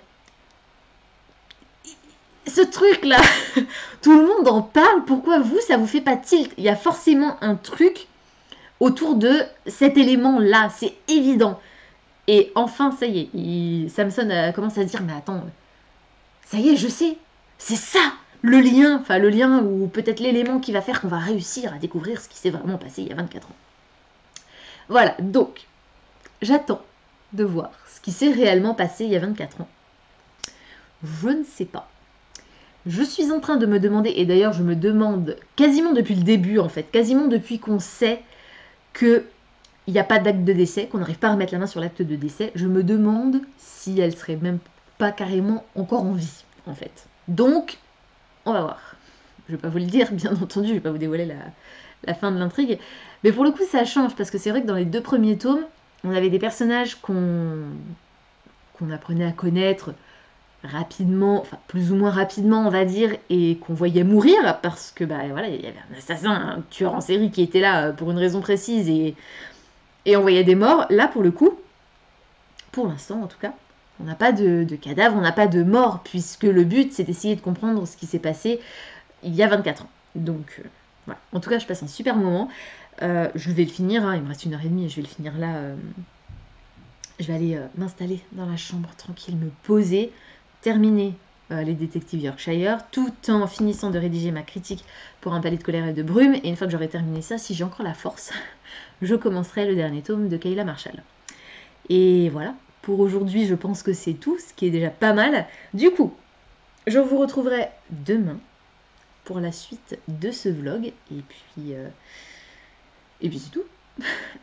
ce truc-là, tout le monde en parle, pourquoi vous, ça vous fait pas tilt? Il y a forcément un truc autour de cet élément-là, c'est évident. Et enfin, ça y est, Samson commence à se dire, mais attends, ça y est, je sais, c'est ça le lien ou peut-être l'élément qui va faire qu'on va réussir à découvrir ce qui s'est vraiment passé il y a 24 ans. Voilà, donc, j'attends de voir ce qui s'est réellement passé il y a 24 ans. Je ne sais pas. Je suis en train de me demander, et d'ailleurs je me demande quasiment depuis le début en fait, quasiment depuis qu'on sait qu'il n'y a pas d'acte de décès, qu'on n'arrive pas à remettre la main sur l'acte de décès, je me demande si elle serait même pas carrément encore en vie en fait. Donc, on va voir. Je vais pas vous le dire, bien entendu, je vais pas vous dévoiler la fin de l'intrigue, mais pour le coup ça change, parce que c'est vrai que dans les 2 premiers tomes, on avait des personnages qu'on apprenait à connaître rapidement, enfin plus ou moins rapidement on va dire, et qu'on voyait mourir parce que voilà, il y avait un assassin, un tueur en série qui était là pour une raison précise et on voyait des morts. Là pour le coup, pour l'instant en tout cas, on n'a pas de cadavre, on n'a pas de mort, puisque le but c'est d'essayer de comprendre ce qui s'est passé il y a 24 ans. Donc voilà, en tout cas je passe un super moment. Je vais le finir, il me reste 1h30 et je vais le finir là. Je vais aller m'installer dans la chambre tranquille, me poser, terminer les détectives Yorkshire, tout en finissant de rédiger ma critique pour un palais de colère et de brume. Et une fois que j'aurai terminé ça, si j'ai encore la force, je commencerai le dernier tome de Kayla Marshall. Et voilà, pour aujourd'hui, je pense que c'est tout, ce qui est déjà pas mal. Du coup, Je vous retrouverai demain pour la suite de ce vlog. Et puis c'est tout.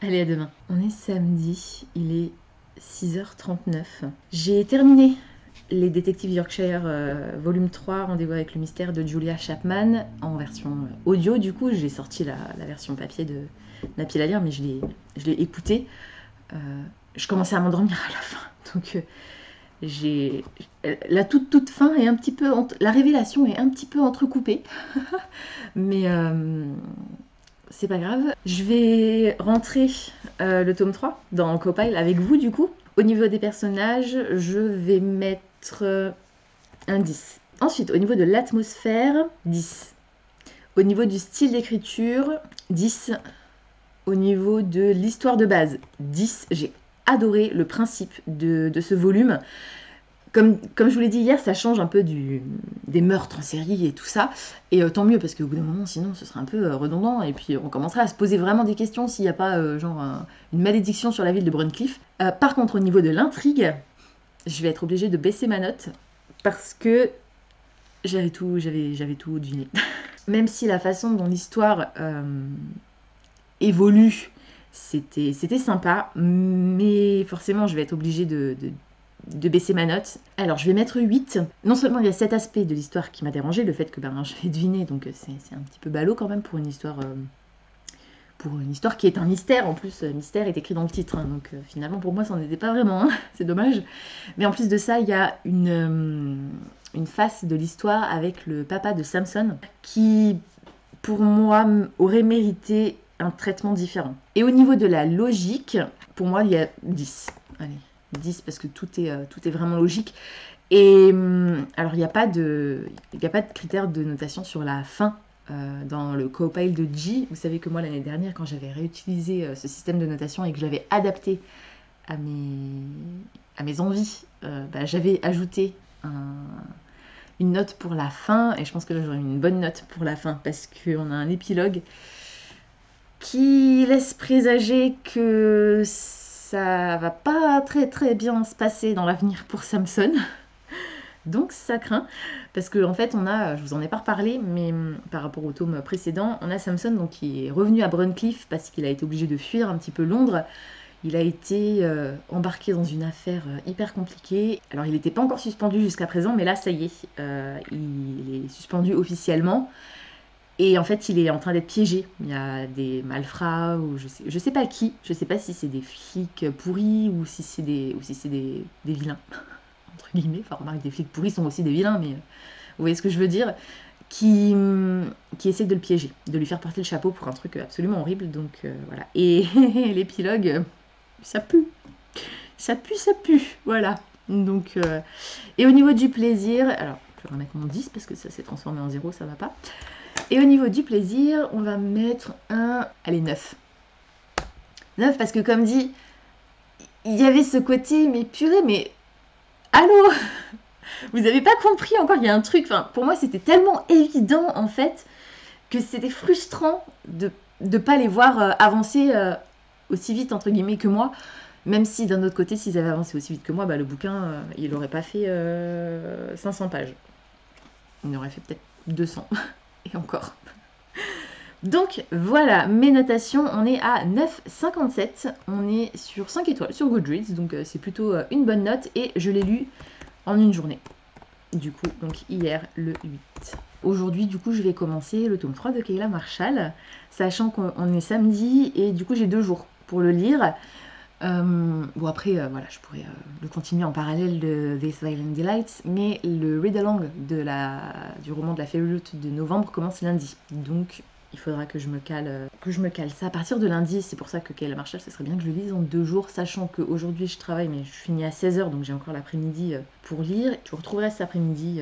Allez, à demain. On est samedi, il est 6h39. J'ai terminé les Détectives Yorkshire volume 3, Rendez-vous avec le mystère de Julia Chapman, en version audio. Du coup, j'ai sorti la version papier de Napi la lire, mais je l'ai écoutée. Je commençais à m'endormir à la fin. Donc, la toute fin est un petit peu... La révélation est un petit peu entrecoupée. Mais... c'est pas grave. Je vais rentrer le tome 3 dans Copile avec vous du coup. Au niveau des personnages, je vais mettre un 10. Ensuite, au niveau de l'atmosphère, 10. Au niveau du style d'écriture, 10. Au niveau de l'histoire de base, 10. J'ai adoré le principe de ce volume. Comme je vous l'ai dit hier, ça change un peu des meurtres en série et tout ça. Et tant mieux, parce qu'au bout d'un moment, sinon, ce serait un peu redondant. Et puis, on commencerait à se poser vraiment des questions s'il n'y a pas, une malédiction sur la ville de Bruncliffe. Par contre, au niveau de l'intrigue, je vais être obligée de baisser ma note. Parce que j'avais tout deviné. Même si la façon dont l'histoire évolue, c'était sympa. Mais forcément, je vais être obligée de baisser ma note. Alors je vais mettre 8. Non seulement il y a cet aspect de l'histoire qui m'a dérangé, le fait que j'avais deviné, donc c'est un petit peu ballot quand même pour une histoire qui est un mystère. En plus, mystère est écrit dans le titre, hein, donc finalement pour moi ça n'en était pas vraiment, hein, c'est dommage. Mais en plus de ça, il y a une face de l'histoire avec le papa de Samson qui, pour moi, aurait mérité un traitement différent. Et au niveau de la logique, pour moi il y a 10. Allez, 10 parce que tout est vraiment logique. Et alors il n'y a pas de critère de notation sur la fin dans le Copile de G. Vous savez que moi l'année dernière, quand j'avais réutilisé ce système de notation et que je l'avais adapté à mes envies, j'avais ajouté une note pour la fin, et je pense que là j'aurais une bonne note pour la fin parce qu'on a un épilogue qui laisse présager que ça va pas très très bien se passer dans l'avenir pour Samson. Donc ça craint, parce qu'en fait on a, je vous en ai pas reparlé, mais par rapport au tome précédent, on a Samson donc, qui est revenu à Bruncliffe parce qu'il a été obligé de fuir un petit peu Londres. Il a été embarqué dans une affaire hyper compliquée. Alors il n'était pas encore suspendu jusqu'à présent, mais là ça y est, il est suspendu officiellement. Et en fait, il est en train d'être piégé. Il y a des malfrats, ou je sais pas qui. Je sais pas si c'est des flics pourris ou si c'est des vilains, entre guillemets. Enfin, remarque, des flics pourris sont aussi des vilains, mais vous voyez ce que je veux dire. Qui essaie de le piéger, de lui faire porter le chapeau pour un truc absolument horrible. Donc voilà. Et l'épilogue, ça pue. Ça pue. Voilà. Donc, et au niveau du plaisir, alors je vais remettre mon 10 parce que ça s'est transformé en 0, ça va pas. Et au niveau du plaisir, on va mettre un... Allez, 9. 9 parce que comme dit, il y avait ce côté, mais purée, mais... Allô? Vous n'avez pas compris encore, il y a un truc... Enfin, pour moi, c'était tellement évident, en fait, que c'était frustrant de ne pas les voir avancer aussi vite, entre guillemets, que moi. Même si, d'un autre côté, s'ils avaient avancé aussi vite que moi, le bouquin, il n'aurait pas fait 500 pages. Il aurait fait peut-être 200. Et encore. Donc voilà, mes notations, on est à 9,57. On est sur 5 étoiles sur Goodreads, donc c'est plutôt une bonne note. Et je l'ai lu en une journée. Du coup, donc hier, le 8. Aujourd'hui, du coup, je vais commencer le tome 3 de Kayla Marshall, sachant qu'on est samedi, et du coup, j'ai 2 jours pour le lire. Bon après, voilà, je pourrais le continuer en parallèle de This Violent Delights, mais le read-along du roman de la Fairy Route de novembre commence lundi. Donc il faudra que je me cale ça à partir de lundi. C'est pour ça que Kayla Marshall, ce serait bien que je le lise en 2 jours, sachant qu'aujourd'hui je travaille, mais je finis à 16h, donc j'ai encore l'après-midi pour lire. Je vous retrouverai cet après-midi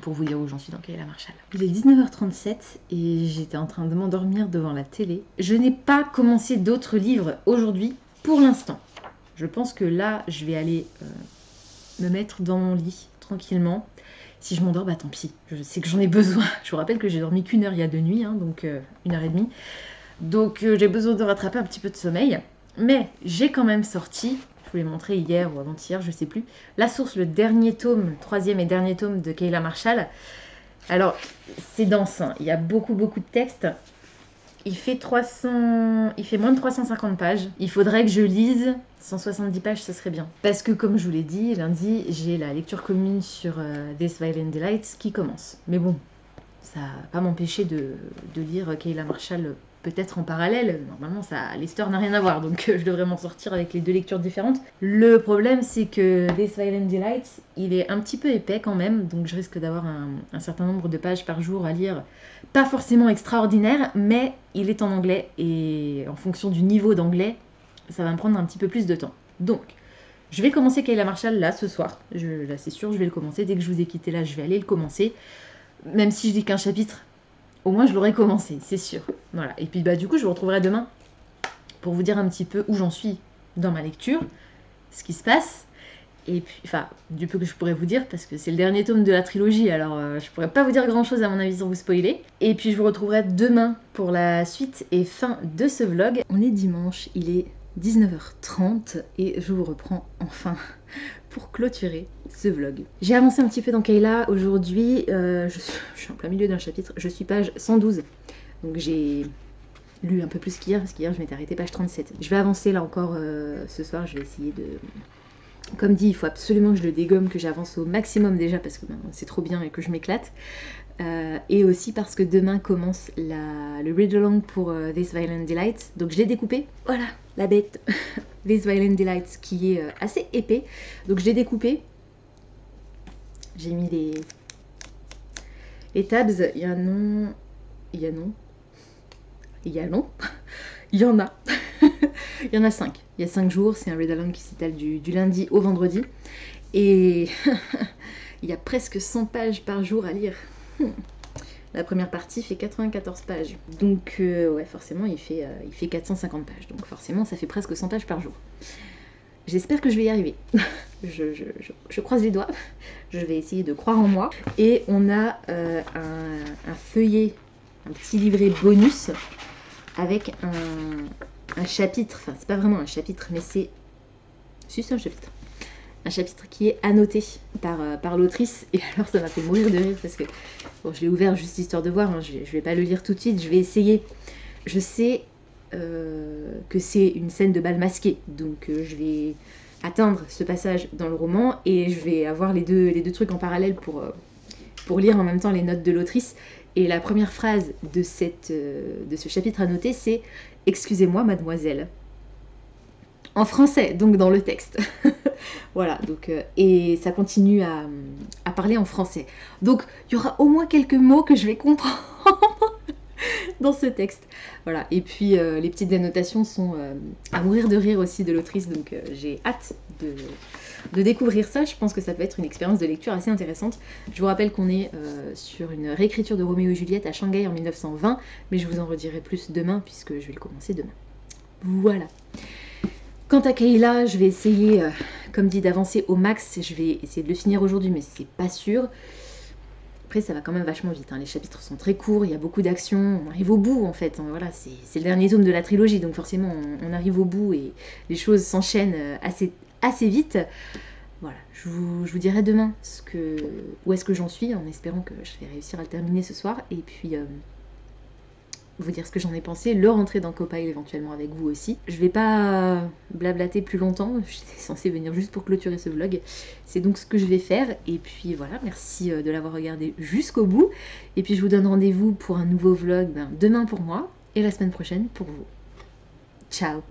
pour vous dire où j'en suis dans Kayla Marshall. Il est 19h37 et j'étais en train de m'endormir devant la télé. Je n'ai pas commencé d'autres livres aujourd'hui. Pour l'instant, je pense que là, je vais aller me mettre dans mon lit tranquillement. Si je m'endors, tant pis. Je sais que j'en ai besoin. Je vous rappelle que j'ai dormi qu'une heure il y a 2 nuits, hein, donc 1h30. Donc j'ai besoin de rattraper un petit peu de sommeil. Mais j'ai quand même sorti, vous l'ai montré hier ou avant-hier, je sais plus. La source, le dernier tome, le troisième et dernier tome de Kayla Marshall. Alors, c'est dense, hein. Il y a beaucoup de textes. Il fait moins de 350 pages. Il faudrait que je lise 170 pages, ça serait bien. Parce que comme je vous l'ai dit, lundi, j'ai la lecture commune sur This Violent Delights qui commence. Mais bon, ça va pas m'empêcher de lire Kayla Marshall peut-être en parallèle. Normalement, l'histoire n'a rien à voir, donc je devrais m'en sortir avec les deux lectures différentes. Le problème, c'est que This Violent Delights, il est un petit peu épais quand même, donc je risque d'avoir un certain nombre de pages par jour à lire. Pas forcément extraordinaire, mais il est en anglais, et en fonction du niveau d'anglais, ça va me prendre un petit peu plus de temps. Donc, je vais commencer Kayla Marshall là, ce soir. Là, c'est sûr, je vais le commencer. Dès que je vous ai quitté là, je vais aller le commencer. Même si je lis qu'un chapitre, au moins je l'aurai commencé, c'est sûr. Voilà. Et puis du coup, je vous retrouverai demain pour vous dire un petit peu où j'en suis dans ma lecture, ce qui se passe, et puis, enfin, du peu que je pourrais vous dire, parce que c'est le dernier tome de la trilogie, alors je pourrais pas vous dire grand chose à mon avis sans vous spoiler. Et puis je vous retrouverai demain pour la suite et fin de ce vlog. On est dimanche, il est 19h30 et je vous reprends enfin pour clôturer ce vlog. J'ai avancé un petit peu dans Kayla aujourd'hui, je suis en plein milieu d'un chapitre, je suis page 112, donc j'ai lu un peu plus qu'hier, parce qu'hier je m'étais arrêtée page 37. Je vais avancer là encore ce soir, je vais essayer de... Comme dit, il faut absolument que je le dégomme, que j'avance au maximum déjà, parce que c'est trop bien et que je m'éclate. Et aussi parce que demain commence le read-along pour This Violent Delights. Donc je l'ai découpé, voilà, la bête. This Violent Delights qui est assez épais. Donc je l'ai découpé. J'ai mis les tabs, il y a non, il y a non, il y a non, il y en a. Il y en a 5. Il y a 5 jours, c'est un read-along qui s'étale du lundi au vendredi. Et il y a presque 100 pages par jour à lire. La première partie fait 94 pages. Donc ouais, forcément, il fait 450 pages. Donc forcément, ça fait presque 100 pages par jour. J'espère que je vais y arriver. Je croise les doigts. Je vais essayer de croire en moi. Et on a un feuillet, un petit livret bonus avec un chapitre, enfin c'est pas vraiment un chapitre, mais c'est un chapitre. Un chapitre qui est annoté par l'autrice. Et alors ça m'a fait mourir de rire parce que, bon, je l'ai ouvert juste histoire de voir, hein, je vais pas le lire tout de suite, je vais essayer. Je sais que c'est une scène de bal masqué, donc je vais atteindre ce passage dans le roman et je vais avoir les deux trucs en parallèle pour lire en même temps les notes de l'autrice. Et la première phrase de ce chapitre annoté, c'est « Excusez-moi, mademoiselle ». En français, donc dans le texte. Voilà, donc, et ça continue à parler en français. Donc, il y aura au moins quelques mots que je vais comprendre dans ce texte. Voilà, et puis les petites annotations sont à mourir de rire aussi de l'autrice, donc j'ai hâte de découvrir ça. Je pense que ça peut être une expérience de lecture assez intéressante. Je vous rappelle qu'on est sur une réécriture de Roméo et Juliette à Shanghai en 1920, mais je vous en redirai plus demain puisque je vais le commencer demain. Voilà. Quant à Kayla, je vais essayer, comme dit, d'avancer au max. Je vais essayer de le finir aujourd'hui, mais c'est pas sûr. Après, ça va quand même vachement vite, hein. Les chapitres sont très courts, il y a beaucoup d'actions. On arrive au bout, en fait. Voilà, c'est le dernier tome de la trilogie, donc forcément, on arrive au bout et les choses s'enchaînent assez vite. Voilà, je vous dirai demain où est-ce que j'en suis, en espérant que je vais réussir à le terminer ce soir. Et puis... vous dire ce que j'en ai pensé, le rentrer dans Copile éventuellement avec vous aussi. Je vais pas blablater plus longtemps, j'étais censée venir juste pour clôturer ce vlog. C'est donc ce que je vais faire, et puis voilà, merci de l'avoir regardé jusqu'au bout. Et puis je vous donne rendez-vous pour un nouveau vlog demain pour moi, et la semaine prochaine pour vous. Ciao!